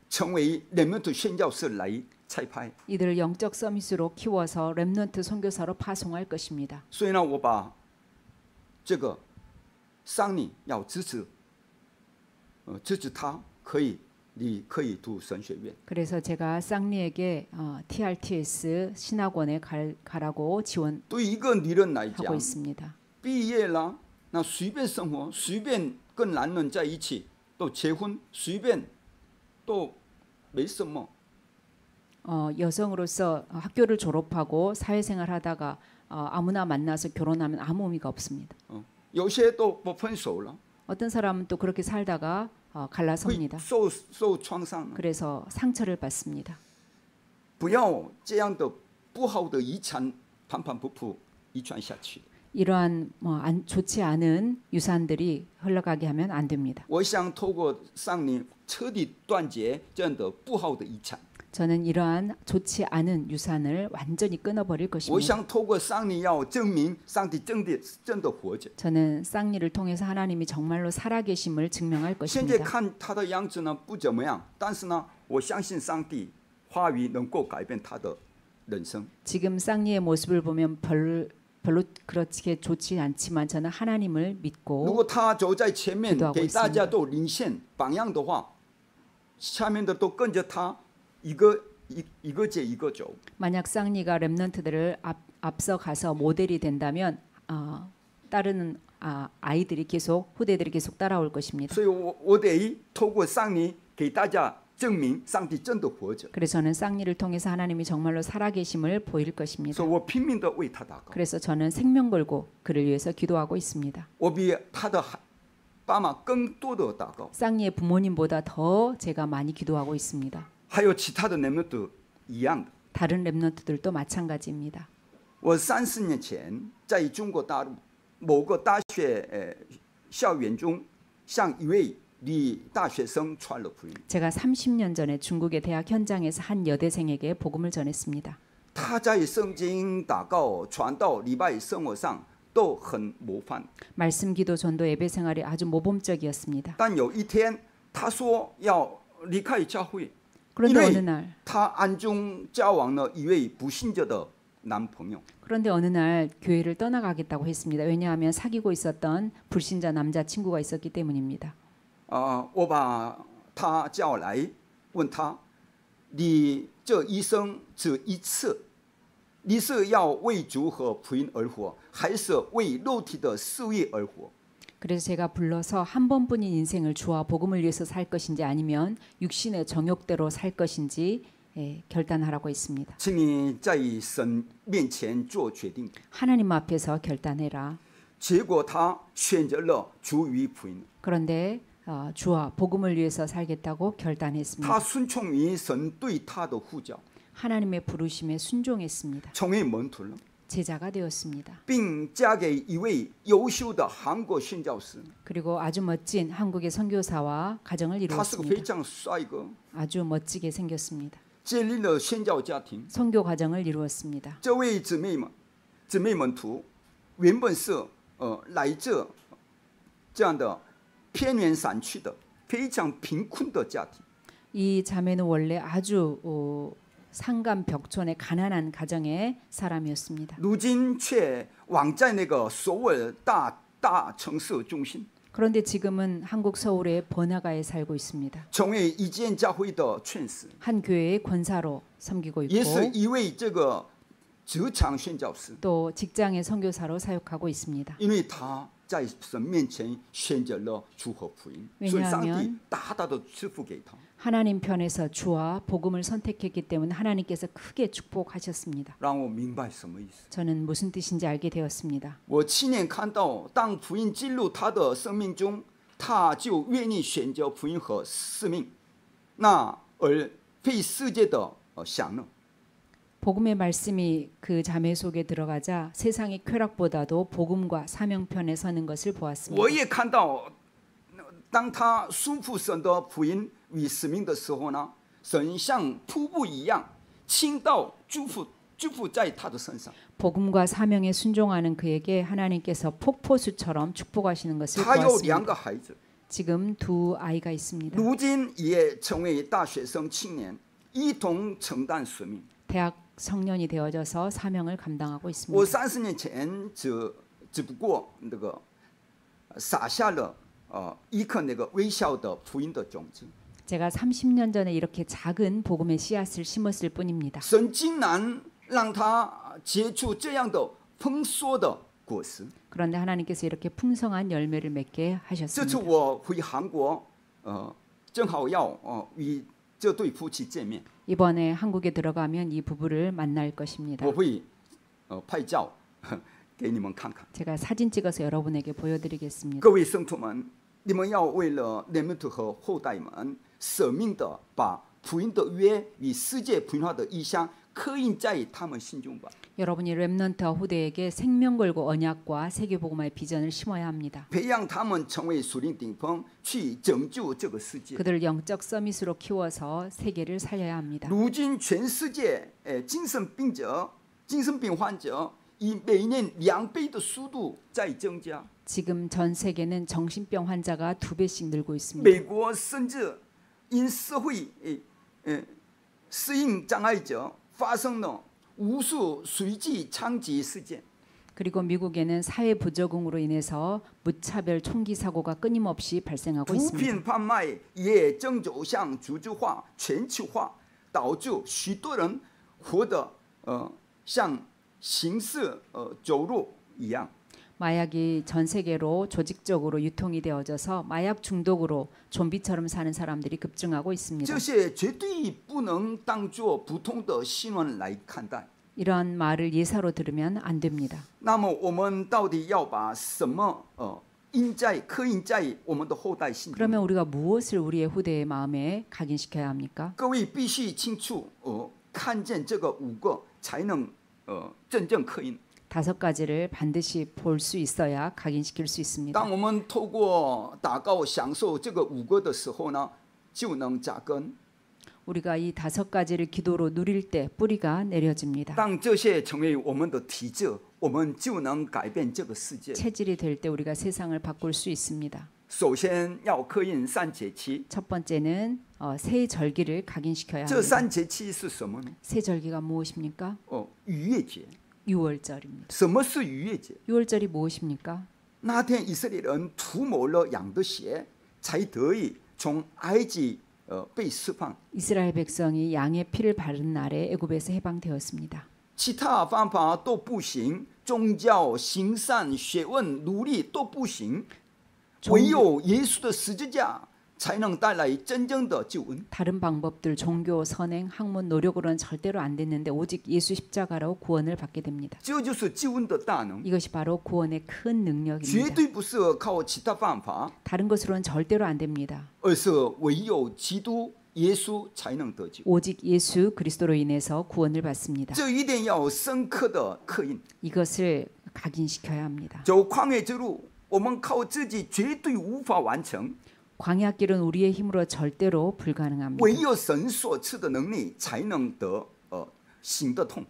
成为렘넌트宣教士来差派。 이들을 영적 서밋으로 키워서 렘넌트 선교사로 파송할 것입니다. 所以呢，我把这个桑尼要支持他，你可以读神学院。 그래서 제가 쌍리에게 TRTS 신학원에 가라고 지원하고 对一个女人来讲， 있습니다. 毕业了，那随便生活，随便跟男人在一起，都结婚，随便都没什么。 여성으로서 학교를 졸업하고 사회생활 하다가 아무나 만나서 결혼하면 아무 의미가 없습니다. 有些都不分手了， 어떤 사람은 또 그렇게 살다가 会 갈라섭니다. 受创伤了。 그래서 상처를 받습니다. 不要这样的不好的遗传反反复复遗传下去。 이러한 좋지 않은 유산들이 흘러가게 하면 안 됩니다. 我想透过上你彻底断绝这样的不好的遗产。 저는 이러한 좋지 않은 유산을 완전히 끊어버릴 我 것입니다. 想透过上你要证明上帝真的活着。 저는 쌍리를 통해서 하나님이 정말로 살아계심을 증명할 现在 것입니다. 看他的样子呢不怎么样，但是呢，我相信上帝话语能够改变他的人生。 지금 쌍리의 모습을 보면 별로 그렇게 좋지 않지만 저는 하나님을 如 믿고 果他走在前面 기도하고 给大家 있습니다. 都领先榜样的话，下面的都跟着他一个接一个走。 만약 쌍리가 렘넌트들을 앞서 가서 모델이 된다면 따르는 아이들이 계속 후대들이 계속 따라올 것입니다. 所以我得透过上帝给大家证明上帝真的活着。 그래서 저는 쌍리를 통해서 하나님이 정말로 살아계심을 보일 것입니다. 所以我拼命的为他祷告。 그래서 저는 생명 걸고 그를 위해서 기도하고 있습니다. 我比他的爸妈更多的祷告， 쌍리의 부모님보다 더 제가 많이 기도하고 있습니다. 还有其他的人们都一样的。 다른 렘넌트들도 마찬가지입니다. 我30年前在中国大陆某个大学校园中，向一位女大学生传了福音。 제가 30년 전에 중국의 대학 현장에서 한 여대생에게 복음을 전했습니다. 他在圣经祷告、传道、礼拜生活上都很模范。 말씀 기도 전도 예배 생활이 아주 모범적이었습니다. 但有一天，他说要离开教会， 그런데 어느 날 他暗中交往了一位不信者的男朋友。 그런데 어느 날 교회를 떠나가겠다고 했습니다. 왜냐하면 사귀고 있었던 불신자 남자 친구가 있었기 때문입니다. 我把他叫来，问他你这一生只一次，你是要为主和福音而活，还是为肉体的事业而活？ 그래서 제가 불러서 한 번뿐인 인생을 주와 복음을 위해서 살 것인지 아니면 육신의 정욕대로 살 것인지 결단하라고 했습니다. 请你在神面前做决定。 하나님 앞에서 결단해라. 结果他选择了主与福音， 그런데 주와 복음을 위해서 살겠다고 他 결단했습니다. 顺从于神对他的呼召， 하나님의 부르심에 순종했습니다. 成为门徒了， 제자가 되었습니다. 并嫁给一位优秀的韩国宣教师。 그리고 아주 멋진 한국의 선교사와 가정을 他是个非 이루었습니다. 常帅哥， 아주 멋지게 생겼습니다. 建立了宣教家庭。 선교 가정을 이루었습니다. 这位姊妹门徒原本是来自这样的偏远山区的非常贫困的家庭， 이 자매는 원래 아주 산간 벽촌의 가난한 가정의 사람이었습니다. 如今却往在那个首尔大城市中心， 그런데 지금은 한국 서울의 번화가에 살고 있습니다. 成为一间教会的劝使， 한 교회의 권사로 섬기고 也是 있고 一位这个职场宣教师， 또 직장의 선교사로 사역하고 있습니다. 因为他在神面前选择了主和福音，所以上帝大大的赐福给他。 하나님 편에서 주와 복음을 선택했기 때문에 하나님께서 크게 축복하셨습니다. 让我明白什么意思。 저는 무슨 뜻인지 알게 되었습니다. 我亲眼看到，当福音进入他的生命中，他就愿意选择福音和使命，那而非世界的享乐。 복음의 말씀이 그 자매 속에 들어가자 세상의 쾌락보다도 복음과 사명편에 서는 것을 보았습니다. 我也看到，当他束缚神的福音与使命的时候呢，神像瀑布一样倾倒祝福在他的身上。 복음과 사명에 순종하는 그에게 하나님께서 폭포수처럼 축복하시는 것을 他有2 보았습니다. 个孩子， 지금 2 아이가 있습니다. 如今也成为大学生青年，一同承担使命。 대학 청년이 되어져서 사명을 감당하고 我 있습니다. 30年前只不过那个撒下了一颗那个微小的福音的种子。 제가 30년 전에 이렇게 작은 복음의 씨앗을 심었을 뿐입니다. 神竟然让他结出这样的丰硕的果实。 그런데 하나님께서 이렇게 풍성한 열매를 맺게 这次 하셨습니다. 我回韩国，正好要与这对夫妻见面， 이번에 한국에 들어가면 이 부부를 만날 것입니다. 我会拍照给你们看看。 제가 사진 찍어서 여러분에게 보여드리겠습니다. 各位圣徒们，你们要为了你们和后代们舍命的把福音的约与世界文化的意向刻印在他们心中吧。 여러분이 렘넌트와 후대에게 생명 걸고 언약과 세계복음화의 비전을 심어야 합니다. 培养他们成为属灵顶峰，去拯救这个世界。 그들을 영적 서밋으로 키워서 세계를 살려야 합니다. 如今全世界精神病患者以每年2倍的速度在增加。 지금 전 세계는 정신병 환자가 2배씩 늘고 있습니다. 美国甚至因社会适应障碍者发生了无数随机枪击事件。 그리고 미국에는 사회 부적응으로 인해서 무차별 총기 사고가 끊임없이 발생하고 毒 있습니다. 品贩卖也正走向组织化、全球化，导致许多人活得像行尸走肉一样。 마약이 전 세계로 조직적으로 유통이 되어져서 마약 중독으로 좀비처럼 사는 사람들이 급증하고 있습니다. 这些绝对不能当作普通的新闻来看待。 이러한 말을 예사로 들으면 안 됩니다. 那么我们到底要把什么刻印在我们的后代心中？ 그러면 우리가 무엇을 우리의 후대의 마음에 각인시켜야 합니까? 各位必须清楚看见这个5个，才能真正刻印。 5 가지를 반드시 볼 수 있어야 각인시킬 수 있습니다. 当我们透过祷告享受这个5个的时候呢，就能扎根。 우리가 이 5 가지를 기도로 누릴 때 뿌리가 내려집니다. 当这些成为我们的体质，我们就能改变这个世界。 체질이 될 때 우리가 세상을 바꿀 수 있습니다. 首先要刻印3节期， 첫 번째는 새 절기를 각인시켜야 这 합니다. 3节期是什么呢？ 새 절기가 무엇입니까? 逾越节。 6월절입니다. 什么是逾越节？ 6월절이 무엇입니까? 那天以色列人涂抹了羊的血，才得以从埃及被释放。 이스라엘 백성이 양의 피를 바른 날에 애굽에서 해방되었습니다. 其他方法都不行，宗教、行善、学问、努力都不行，唯有耶稣的十字架才能带来真正的救恩。 다른 방법들 종교, 선행, 학문, 노력으로는 절대로 안 됐는데 오직 예수 십자가로 구원을 받게 됩니다. 这就是救恩的大能， 이것이 바로 구원의 큰 绝 능력입니다. 对不是靠其他方法， 다른 것으로는 절대로 안 됩니다. 而是唯有基督耶稣才能得救。 오직 예수 그리스도로 인해서 구원을 받습니다. 这一定要深刻的刻印。 이것을 각인시켜야 합니다. 走旷野之路，我们靠自己绝对无法完成， 광야길은 우리의 힘으로 절대로 불가능합니다. 唯有神所赐的能力才能行得通。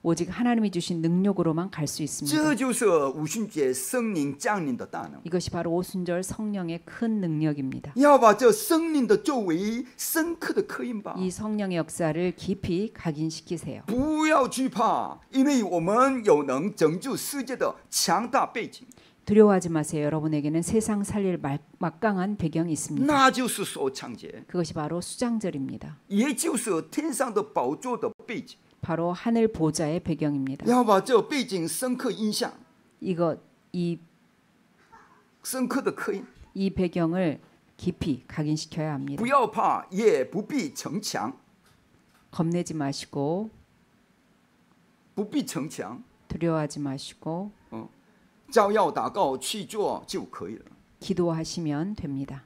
오직 하나님이 주신 능력으로만 갈 수 있습니다. 这就是五旬节圣灵降临的大能。 이것이 바로 오순절 성령의 큰 능력입니다. 要把这生命的作为深刻的刻印吧， 이 성령의 역사를 깊이 각인시키세요. 不要惧怕，因为我们有能拯救世界的强大背景， 두려워하지 마세요. 여러분에게는 세상 살릴 막강한 배경이 있습니다. 那就是说창제， 그것이 바로 수장절입니다. 也就是天上的宝座的背景。 바로 하늘 보좌의 배경입니다. 要把这背景深刻印象、 이 深刻的刻印， 배경을 깊이 각인시켜야 합니다. 不要怕，也不必逞强， 겁내지 마시고 不必逞强， 두려워하지 마시고 照要祷告去做就可以了。 기도하시면 됩니다.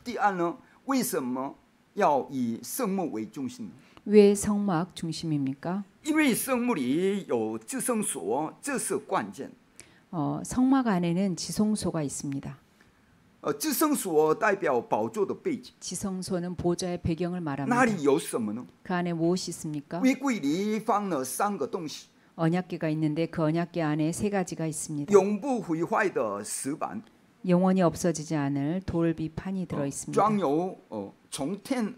第二呢，为什么要以圣幕为中心呢？ 왜 성막 중심입니까? 因为圣幕里有至圣所，这是关键。 성막 안에는 지성소가 있습니다. 至圣所代表宝座的背景， 지성소는 보좌의 배경을 那 말합니다. 里有什么呢？ 그 안에 무엇이 있습니까? 约柜里放了三个东西： 언약궤가 있는데 그 언약궤 안에 세 가지가 있습니다. 永不毁坏的石板， 영원히 없어지지 않을 돌비판이 들어 있습니다. 装有从天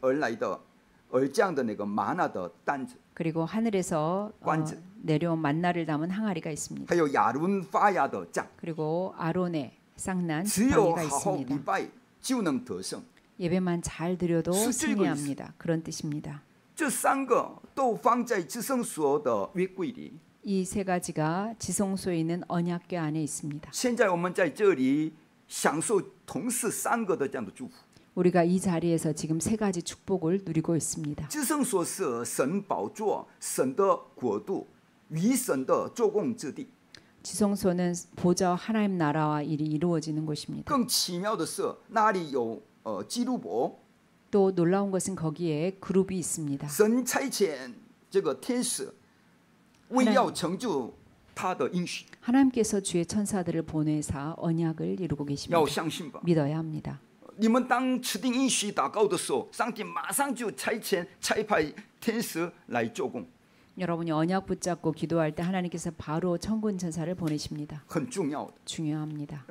而降的那个玛纳的担子， 그리고 하늘에서 관즈. 내려온 만나를 담은 항아리가 있습니다. 还有亚伦发芽的杖。 그리고 아론의 쌍난 只有 지팡이가 好好礼 있습니다. 拜，就能得胜。 예배만 잘 드려도 수질고 승리합니다. 그런 뜻입니다. 这三个都放在至圣所的约柜里。 이 세 가지가 지성소에 있는 언약궤 안에 있습니다. 现在我们在这里享受同时三个的这样的祝福。 우리가 이 자리에서 지금 세 가지 축복을 누리고 있습니다. 至圣所是神宝座、神的国度与神的做工之地。 지성소는 보좌와 하나님 나라와 일이 이루어지는 곳입니다. 更奇妙的是，那里有基路伯， 또 놀라운 것은 거기에 그룹이 있습니다. 神差遣这个天使，为要成就他的应许。 하나님께서 주의 천사들을 보내사 언약을 이루고 要 계십니다. 相信吧。 믿어야 합니다. 你们当指定应许祷告的时候，上帝马上就差派天使来做工， 여러분이 언약 붙잡고 기도할 때 하나님께서 바로 천군 천사를 보내십니다. 很重要的。 중요합니다.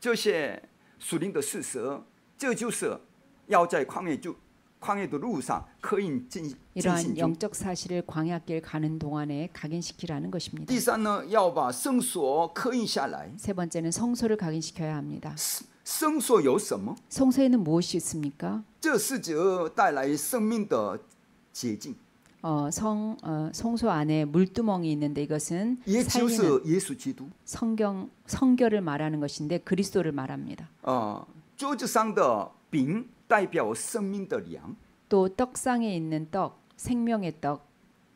这些属灵的事实，这就是要在旷野的路上刻印进行 이러한 中。 영적 사실을 광야길 가는 동안에 각인시키라는 것입니다. 第三呢，要把圣所刻印下来。 세 번째는 성소를 각인시켜야 합니다. 圣所有什么？ 성소에는 무엇이 있습니까? 这是指带来生命的洁净， 성소 안에 물두멍이 있는데 이것은 也就是 살리는 耶稣基督。 성결을 말하는 것인데 그리스도를 말합니다. 桌子上的饼代表生命的粮， 또 떡상에 있는 떡, 생명의 떡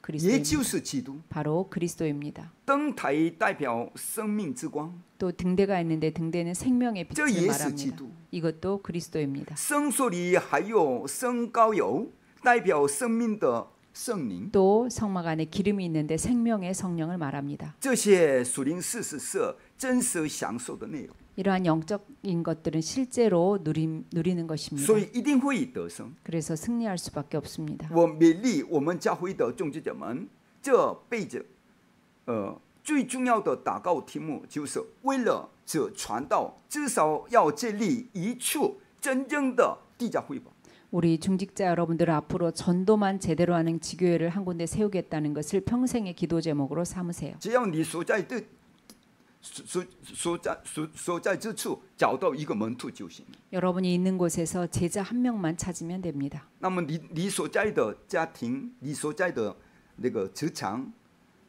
也 그리스도입니다. 就是基督。 바로 그리스도입니다. 灯台代表生命之光， 또 등대가 있는데 등대는 생명의 这 빛을 也是基 말합니다. 督。 이것도 그리스도입니다. 圣所里还有圣膏油，代表生命的圣灵。 또 성막 안에 기름이 있는데 생명의 성령을 말합니다. 这些属灵事实是真实享受的内容， 이러한 영적인 것들은 실제로 누리는 것입니다. 所以一定会得胜。 그래서 승리할 수밖에 없습니다. 我勉励我们教会的种植者们，这辈子，最重要的祷告题目就是为了这传道，至少要建立一处真正的地教会吧。 우리 중직자 여러분들은 앞으로 전도만 제대로 하는 지교회를 한 군데 세우겠다는 것을 평생의 기도 제목으로 삼으세요. 只要你所在所在之处找到一个门徒就行。 여러분이 있는 곳에서 제자 한 명만 찾으면 됩니다. 那么你所在的家庭，你所在的那个职场、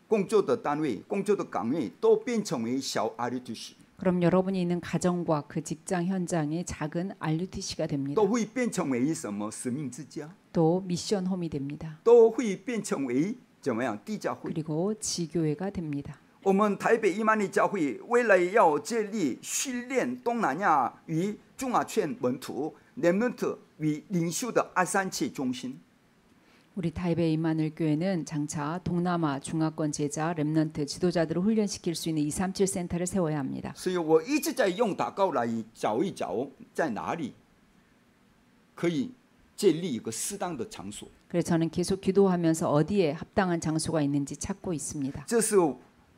工作的单位、工作的岗位，都变成为小 RUTC， 그럼 여러분이 있는 가정과 그 직장 현장이 작은 RUTC가 됩니다. 都会变成为什么使命之家， 또 미션 홈이 됩니다. 都会变成为怎么样地教会。 그리고 지교회가 됩니다. 我们台北一曼利教会为了要建立训练东南亚与中亚圈门徒 렘넌트 与领袖的237中心， 우리 타이베이 이마늘 교회는 장차 동남아 중화권 제자 렘넌트 지도자들을 훈련시킬 수 있는 237 센터를 세워야 합니다. 所以我一直在用祷告来找一找在哪里可以建立一个适当的场所。 그래서 저는 계속 기도하면서 어디에 합당한 장소가 있는지 찾고 있습니다. 这是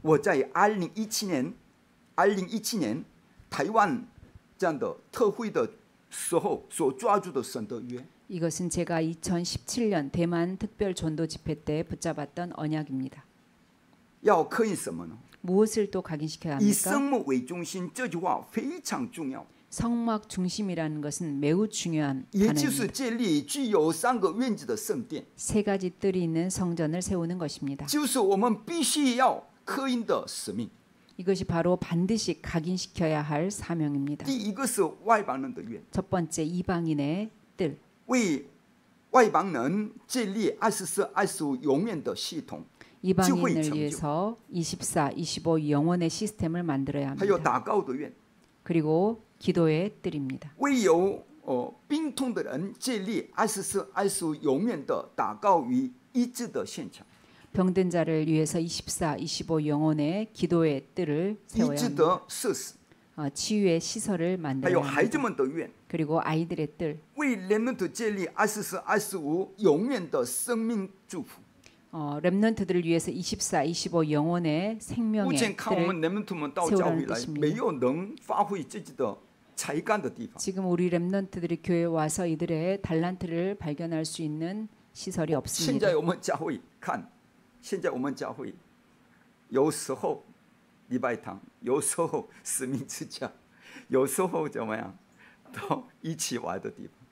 我在2017年台湾这样的特会的时候所抓住的神的约。 이것은 제가 2017년 대만 특별 전도 집회 때 붙잡았던 언약입니다. 要刻印什么呢？ 무엇을 또 각인시켜야 以 합니까? 生目为中心，这句话非常重要， 성막 중심이라는 것은 매우 중요한 也就是 단어입니다. 建立具有3个院子的圣殿， 세 가지 뜰이 있는 성전을 세우는 것입니다. 就是我们必须要刻印的使命。 이것이 바로 반드시 각인시켜야 할 사명입니다. 第一个是外邦人的愿， 첫 번째 이방인의 뜰, 为外邦人建立24、25永远的系统， 이방인을 위해서 24, 25 영원의 시스템을 만들어야 还有 합니다. 祷告的愿， 그리고 기도의 뜰입니다. 为有病痛的人建立24、25永远的祷告与医治的现场， 병든 자를 위해서 24, 25 영혼의 기도의 뜰을 医 세워야 治 합니다. 的设施， 치유의 시설을 还 만들어야 有孩子 합니다. 们的愿， 그리고 아이들의 뜰, 为人们的建立24、25永远的生命祝福。 렘넌트들을 위해서 24, 25 영혼의 目 생명의 前看我们 뜰을 人们们到教会来 세우라는 ，没有能发挥自己的才干的地方。 지금 우리 렘넌트들이 교회에 와서 이들의 달란트를 발견할 수 있는 시설이 现 없습니다. 在我们教会看，现在我们教会有时候礼拜堂，有时候使命之家，有时候怎么样，都一起玩的地方。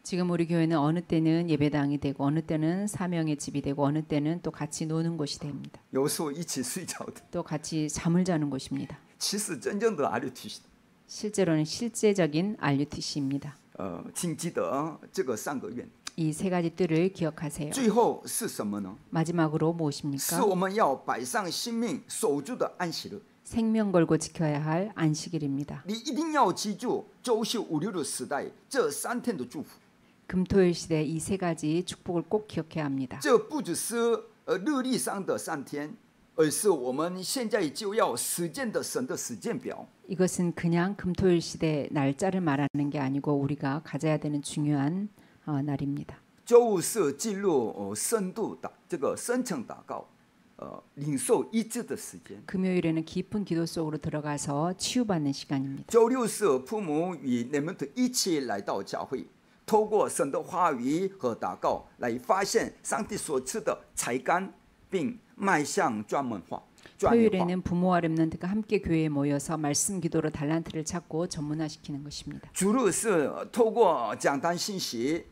지금 우리 교회는 어느 때는 예배당이 되고 어느 때는 사명의 집이 되고 어느 때는 또 같이 노는 곳이 됩니다. 有时候一起睡觉的， 또 같이 잠을 자는 곳입니다. 其实真正的 RUTC， 실제로는 실제적인 RUTC입니다. 请记得这个3个愿。 이 세 가지 뜰을 기억하세요. 最后是什么呢？ 마지막으로 是 무엇입니까? 我们要摆上性命守住的安息日。 생명 걸고 지켜야 할 안식일입니다. 你一定要记住周休5、6的时代这3天的祝福。 금토일 시대 이 세 가지 축복을 꼭 기억해야 합니다. 这不只是日历上的3天，而是我们现在就要实践的神的实践表。 이것은 그냥 금토일 시대 날짜를 말하는 게 아니고 우리가 가져야 되는 중요한 날입니다. 周五是进入深度的这个深层祷告，领受医治的时间。 금요일에는 깊은 기도 속으로 들어가서 치유받는 시간입니다. 周六是父母与你们一起来到教会，透过神的话语和祷告来发现上帝所赐的才干，并迈向专业化。 토요일에는 부모와 렘넌트가 함께 교회에 모여서 말씀 기도로 달란트를 찾고 전문화시키는 것입니다. 主日是透过讲坛信息，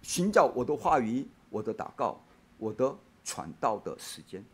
寻找我的话语、我的祷告、我的传道的时间。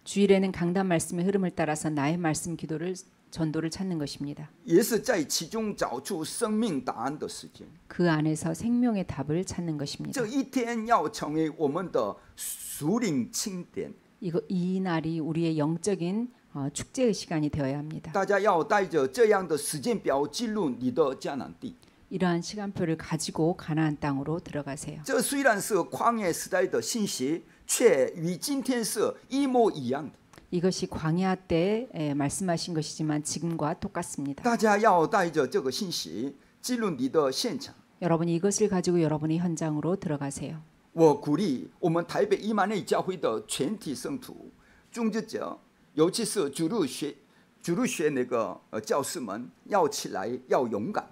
주일에는 강단 말씀의 흐름을 따라서 나의 말씀 기도를 전도를 찾는 것입니다. 也是在其中找出生命答案的时间。 그 안에서 생명의 답을 찾는 것입니다. 这一天要成为我们的属灵庆典， 이 날이 우리의 영적인 축제의 시간이 되어야 합니다. 大家要带着这样的时间表进入你的迦南地。 이러한 시간표를 가지고 가나안 땅으로 들어가세요. 这虽然是旷野时代的信息，却与今天是一模一样的。 이것이 광야 때 말씀하신 것이지만 지금과 똑같습니다. 大家要带着这个信息进入你的现场。 여러분이 이것을 가지고 여러분의 현장으로 들어가세요. 我鼓励我们台北一曼内教会的全体圣徒、宗职者，尤其是主日学那个教师们，要起来，要勇敢。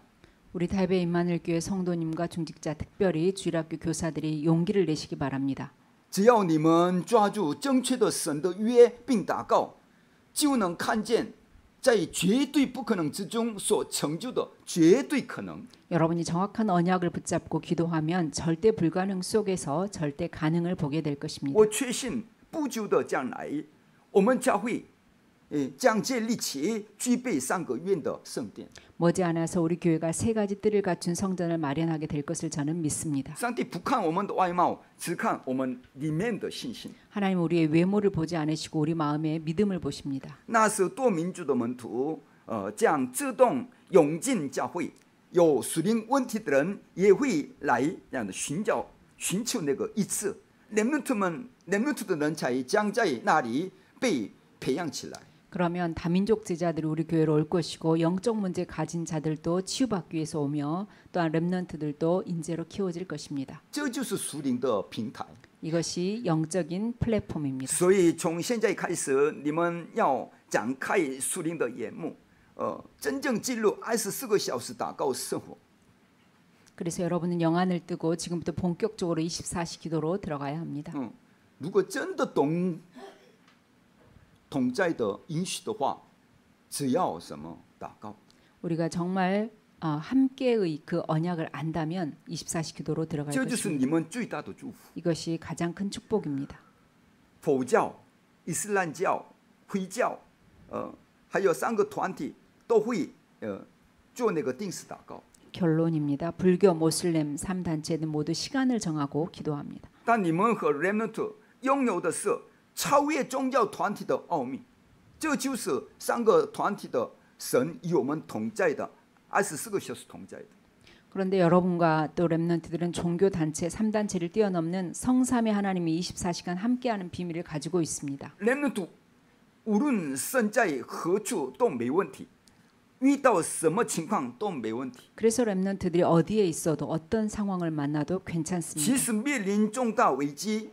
우리 타이베이 임마누엘 교회 성도님과 중직자 특별히 주일학교 교사들이 용기를 내시기 바랍니다. 只要你们抓住正确的神的约并祷告，就能看见在绝对不可能之中所成就的绝对可能。 여러분이 정확한 언약을 붙잡고 기도하면 절대 불가능 속에서 절대 가능을 보게 될 것입니다. 我确信不久的将来，我们教会将建立起具备3个院的圣殿。 머지않아서 우리 교회가 3가지 뜰을 갖춘 성전을 마련하게 될 것을 저는 믿습니다. 上帝不看我们的外貌，只看我们里面的信心。 하나님 우리의 외모를 보지 않으시고 우리 마음의 믿음을 보십니다. 那时多民族的门徒，将自动涌进教会，有属灵问题的人也会来这样的寻求那个医治。렘넌트的人才将在那里被培养起来。 그러면 다민족 제자들이 우리 교회로 올 것이고 영적 문제 가진 자들도 치유받기 위해서 오며 또한 렘넌트들도 인재로 키워질 것입니다. 这就是属灵的平台。 이것이 영적인 플랫폼입니다. 所以从现在开始，你们要展开属灵的眼目，真正进入24个小时祷告生活。 그래서 여러분은 영안을 뜨고 지금부터 본격적으로 24시 기도로 들어가야 합니다. 如果真的懂同在的应许的话，只要什么祷告。 우리가 정말 함께의 그 언약을 안다면 24시 기도로 들어갈 这就是 것입니다. 你们最大的祝福。 이것이 가장 큰 축복입니다. 佛教、伊斯兰教、回教，还有3个团体都会做那个定时祷告。 결론입니다. 불교, 모슬렘 3단체는 모두 시간을 정하고 기도합니다. 但你们和 remnant 拥有的是超越宗教团体的奥秘，这就是3个团体的神与我们同在的24个小时同在的。 그런데 여러분과 또 렘넌트들은 종교 단체 3단체를 뛰어넘는 성삼의 하나님이 24시간 함께하는 비밀을 가지고 있습니다. remnant 无论身在何处都没问题，遇到什么情况都没问题。 그래서 렘넌트들이 어디에 있어도 어떤 상황을 만나도 即 괜찮습니다. 使面临重大危机，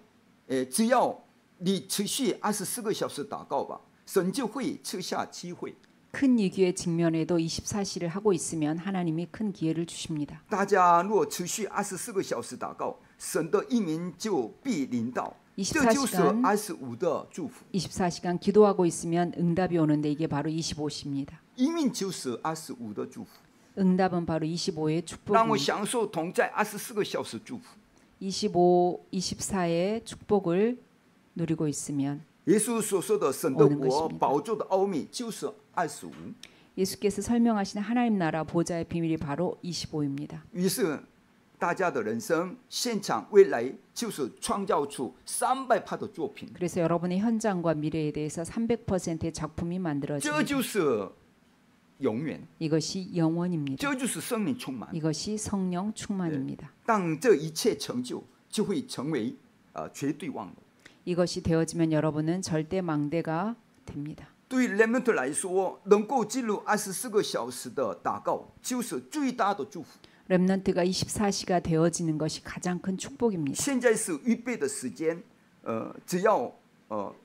只要你持续24个小时祷告吧，神就会赐下机会。 큰 위기에 직면해도 24시를 하고 있으면 하나님이 큰 기회를 주십니다. 大家若持续24个小时祷告，神的应允就必临到，这就是25的祝福。 24시간 기도하고 있으면 응답이 오는데 이게 바로 25시입니다. 应允就是25的祝福， 응답은 바로 25의 让我 축복입니다. 享受同在24个小时祝福。 25, 24의 축복을 누리고 있으면 耶稣所说的神的国宝座的奥秘就是25。 예수께서 설명하신 하나님 나라 보좌의 비밀이 바로 25입니다. 于是大家的人生现场未来就是创造出300%的作品。 그래서 여러분의 현장과 미래에 대해서 300%의 작품이 这 만들어집니다. 就是永远， 이것이 영원입니다. 这就是生命充满。 이것이 성령 충만입니다. 当这一切成就，就会成为绝对望楼。 이것이 되어지면 여러분은 절대 망대가 됩니다. 对 remnant 来说，能够进入24个小时的祷告，就是最大的祝福。 렘넌트가 24시가 되어지는 것이 가장 큰 축복입니다. 现在是预备的时间，只要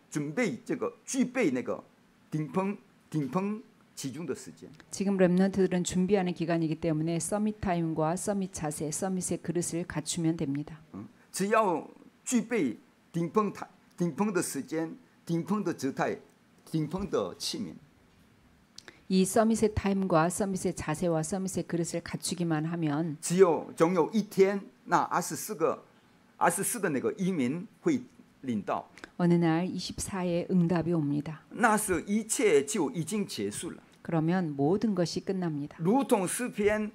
准备这个具备那个顶棚集中的时间。 지금 렘넌트들은 준비하는 기간이기 때문에 서밋 타임과 서밋 자세, 서밋의 그릇을 갖추면 됩니다. 只要具备顶棚的时间、顶棚的姿态、顶棚的器皿。 이 서밋의 타임과 서밋의 자세와 서밋의 그릇을 갖추기만 하면 总有一天，那24的那个移民会领到， 어느 날 24의 응답이 옵니다. 那时一切就已经结束了。 그러면 모든 것이 끝납니다. 如同诗篇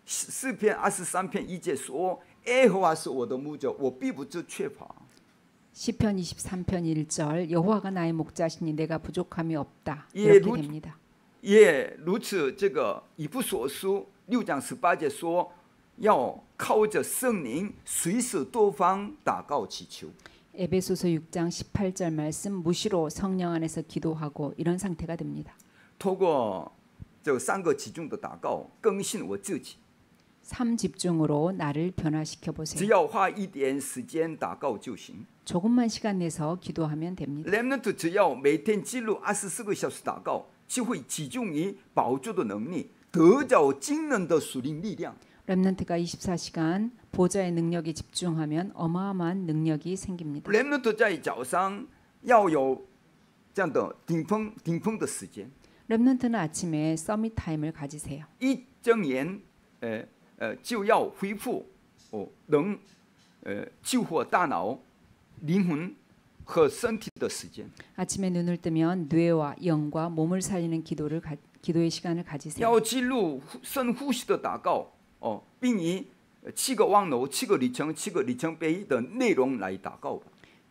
23篇1节说：“耶和华是我的牧者，我必不致缺乏。” 시편 23편 1절 여호와가 나의 목자시니 내가 부족함이 없다. 예, 이렇게 됩니다. 也如此，这个以弗所书6章18节说：“要靠着圣灵，随时多方祷告祈求。” 에베소서 6장 18절 말씀 무시로 성령 안에서 기도하고 이런 상태가 됩니다. 透过这3个集中的祷告，更新我自己。 삶 집중으로 나를 변화시켜 只 보세요. 要花一点时间祷告就行。 조금만 시간 내서 기도하면 됩니다. remnant 只要每天进入24个小时祷告，就会集中于宝座的能力，得着惊人的属灵力量。 렘넌트가 24시간 보좌의 능력에 집중하면 어마어마한 능력이 생깁니다. remnant 在早上要有这样的顶峰的时间。 렘넌트는 아침에 서밋 타임을 가지세요. 一睁眼，就要恢复能救活大脑、灵魂和身体的时间。 아침에 눈을 뜨면 뇌와 영과 몸을 살리는 기도의 시간을 가지세요. 要记录深呼吸的祷告，并以7个望楼、7个里程、7个里程碑的内容来祷告吧。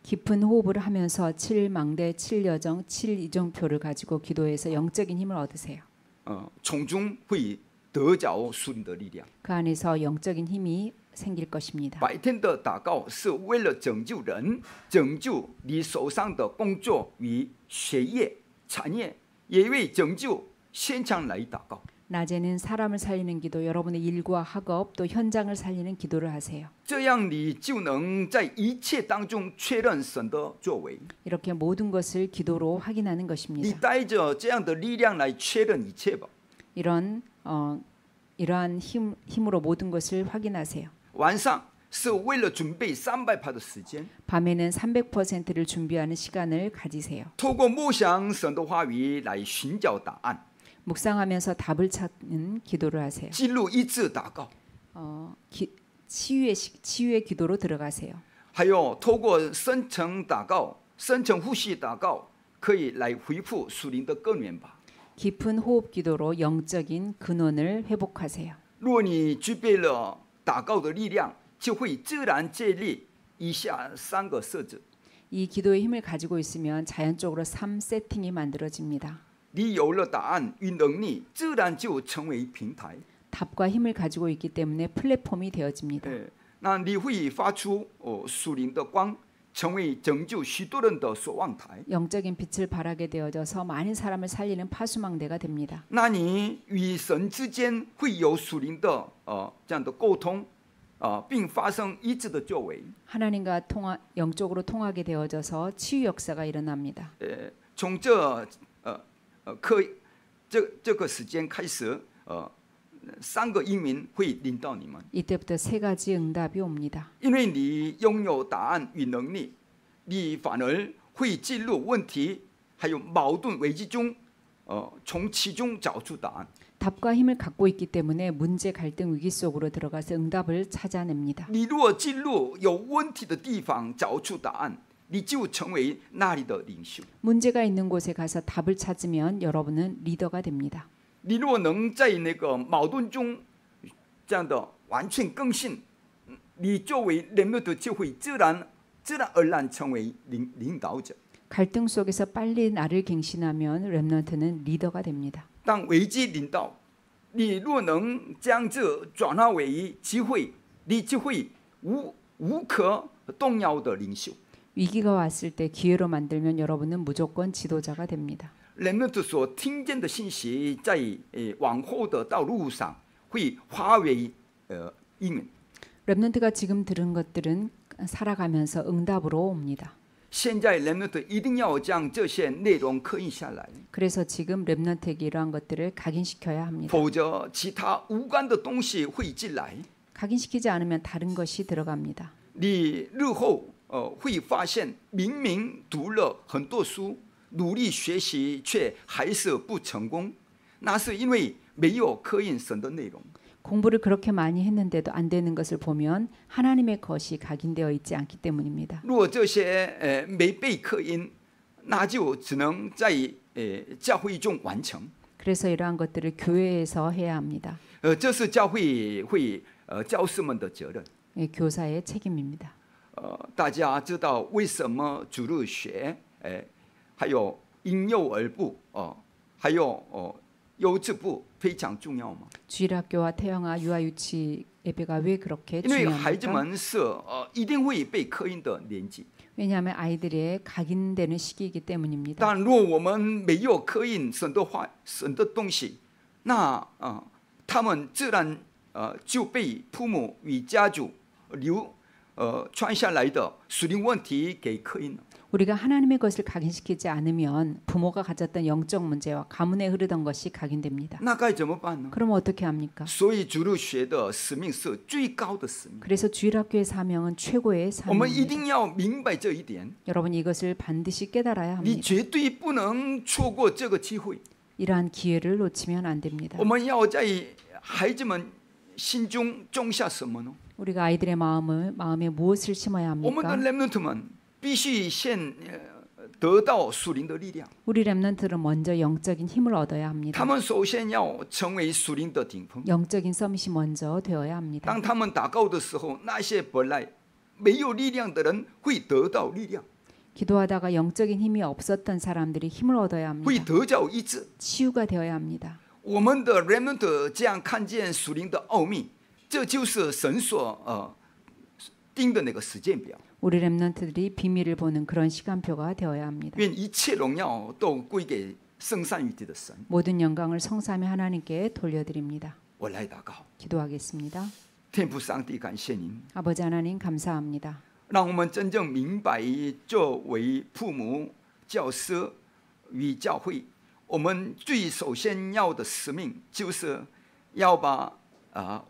깊은 호흡을 하면서 7망대, 7여정, 7이정표를 가지고 기도해서 영적인 힘을 얻으세요. 从中会得着属灵的力量。 그 안에서 영적인 힘이 생길 것입니다. 白天的祷告是为了拯救人，拯救你手上的工作与学业、产业，也为拯救现场来祷告。 낮에는 사람을 살리는 기도, 여러분의 일과 학업 또 현장을 살리는 기도를 하세요. 这样你就能在一切当中确认神的作为。 이렇게 모든 것을 기도로 확인하는 你 것입니다. 带着这样的力量来确认一切吧。 이러한 힘으로 모든 것을 확인하세요. 晚上是为了准备300%的时间， 밤에는 300%를 준비하는 시간을 가지세요. 透过默想神的话语来寻找答案， 묵상하면서 답을 찾는 기도를 하세요. 记录一致祷告， 치유의 기도로 들어가세요. 还有透过深层祷告、深层呼吸祷告，可以来恢复属灵的根源吧。 깊은 호흡 기도로 영적인 근원을 회복하세요. 若你具备了祷告的力量，就会自然建立以下3个设置。 이 기도의 힘을 가지고 있으면 자연적으로 3세팅이 만들어집니다. 你有了答案与能力，自然就成为平台。 답과 힘을 가지고 있기 때문에 플랫폼이 되어집니다. 那你会发出属灵的光，成为拯救许多人的守望台。 영적인 빛을 발하게 되어져서 많은 사람을 살리는 파수망대가 됩니다. 那你与神之间会有属灵的这样的沟通，并发生一致的作为。 하나님과 영적으로 통하게 되어져서 치유 역사가 일어납니다. 从这个时间开始，3个应允会临到你们。 이때부터 3가지 응답이 옵니다. 因为你拥有答案与能力，你反而会进入问题还有矛盾危机中，从其中找出答案。 답과 힘을 갖고 있기 때문에 문제 갈등 위기 속으로 들어가서 응답을 찾아냅니다. 你若进入有问题的地方找出答案，你就成为那里的领袖。 문제가 있는 곳에 가서 답을 찾으면 여러분은 리더가 됩니다. 你若能在那个矛盾中这样的完全更新，你作为人们的就会自然而然成为领导者。 갈등 속에서 빨리 나를 갱신하면 렘넌트는 리더가 됩니다. 当危机临到，你若能将这转化为机会，你就会无可动摇的领袖。 위기가 왔을 때 기회로 만들면 여러분은 무조건 지도자가 됩니다. 人们所听见的信息，在往后的道路上会化为应允。 렘넌트가 지금 들은 것들은 살아가면서 응답으로 옵니다. 现在人们一定要将这些内容刻印下来， 그래서 지금 렘넌트에게 이러한 것들을 각인시켜야 합니다. 否则其他无关的东西会进来。 각인시키지 않으면 다른 것이 들어갑니다. 你日后会发现，明明读了很多书，努力学习，却还是不成功，那是因为没有刻印神的内容。 공부를 그렇게 많이 했는데도 안 되는 것을 보면 하나님의 것이 각인되어 있지 않기 때문입니다. 如果这些没被刻印，那就只能在教会中完成。 그래서 이러한 것들을 교회에서 해야 합니다. 这是教会教师们的责任。 교사의 책임입니다. 大家知道为什么主日学，还有婴幼儿部，还有幼稚部非常重要吗？ 주일학교와 태영아 유아유치 예배가 왜 그렇게 因为孩子 중요합니까? 们是一定会被刻印的年纪。 왜냐하면 아이들의 각인되는 시기이기 때문입니다. 但若我们没有刻印神的话、神的东西，那他们自然就被父母与家族传下来的属灵问题给刻印了。 우리가 하나님의 것을 각인시키지 않으면 부모가 가졌던 영적 문제와 가문에 흐르던 것이 각인됩니다. 那该怎么办呢？ 그럼 어떻게 합니까? 所以主日学的使命是最高的使命， 그래서 주일학교의 사명은 최고의 我们一 사명입니다. 定要明白这一点。 여러분 이것을 반드시 깨달아야 你 합니다. 绝对不能错过这个机会。 이러한 기회를 놓치면 안 됩니다. 我们要在孩子们心中种下什么呢？ 우리가 아이들의 마음에 무엇을 심어야 我们的 합니까? 렘넌트们必须先得到属灵的力量， 우리 렘넌트는 먼저 영적인 힘을 얻어야 他 합니다. 们首先要成为属灵的顶峰。 영적인 서밋이 먼저 되어야 합니다. 当他们祷告的时候，那些本来没有力量的人会得到力量， 기도하다가 영적인 힘이 없었던 사람들이 힘을 얻어야 会 합니다. 得到医治。 치유가 되어야 합니다. 我们的 remnant 这样看见属灵的奥秘，这就是神所定的那个时间表。 우리 렘넌트들이 비밀을 보는 그런 시간표가 되어야 합니다. 愿一切荣耀都归给圣善与地的神。 모든 영광을 성삼위 하나님께 돌려드립니다. 我来祷告， 기도하겠습니다. 天父上帝，感谢您， 아버지 하나님 감사합니다. 让我们真正明白，作为父母、教师与教会，我们最首先要的使命，就是要把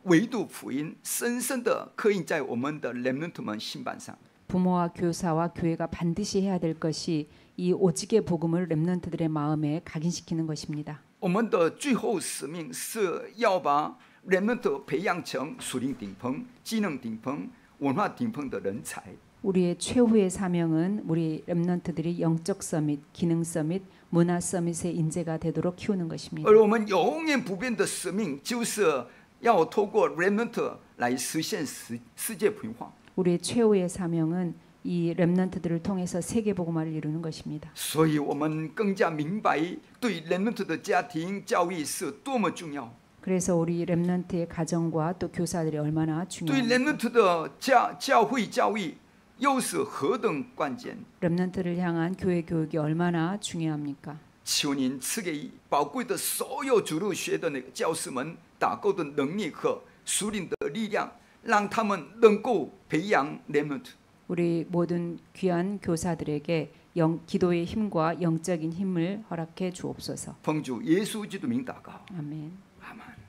唯独福音深深的刻印在我们的 remnant 们心板上。 부모와 교사와 교회가 반드시 해야 될 것이 이 오직의 복음을 렘넌트들의 마음에 각인시키는 것입니다. 我们的最后使命是要把 remnant 培养成属灵顶峰、技能顶峰、文化顶峰的人才。 우리의 최후의 사명은 우리 렘넌트들이 영적 서밋, 기능 서밋, 문화 서밋의 인재가 되도록 키우는 것입니다. 而我们永远不变的使命，就是要透过 remnant 来实现世界培化。 우리의 최후의 사명은 이 렘넌트들을 통해서 세계 복음화를 이루는 것입니다. 所以我们更加明白，对 remnant 的家庭教育是多么重要。 그래서 우리 렘넌트의 가정과 또 교사들이 얼마나 对 중요합니다. remnant 的教会教育又是何等关键！ 렘넌트를 향한 교회 교육이 얼마나 중요합니까? 求您赐给宝贵的所有主日学的那个教师们打够的能力和属灵的力量，让他们能够培养 remnant。 우리 모든 귀한 교사들에게 기도의 힘과 영적인 힘을 허락해 주옵소서. 奉主耶稣基督名祷告， 아멘. 阿门。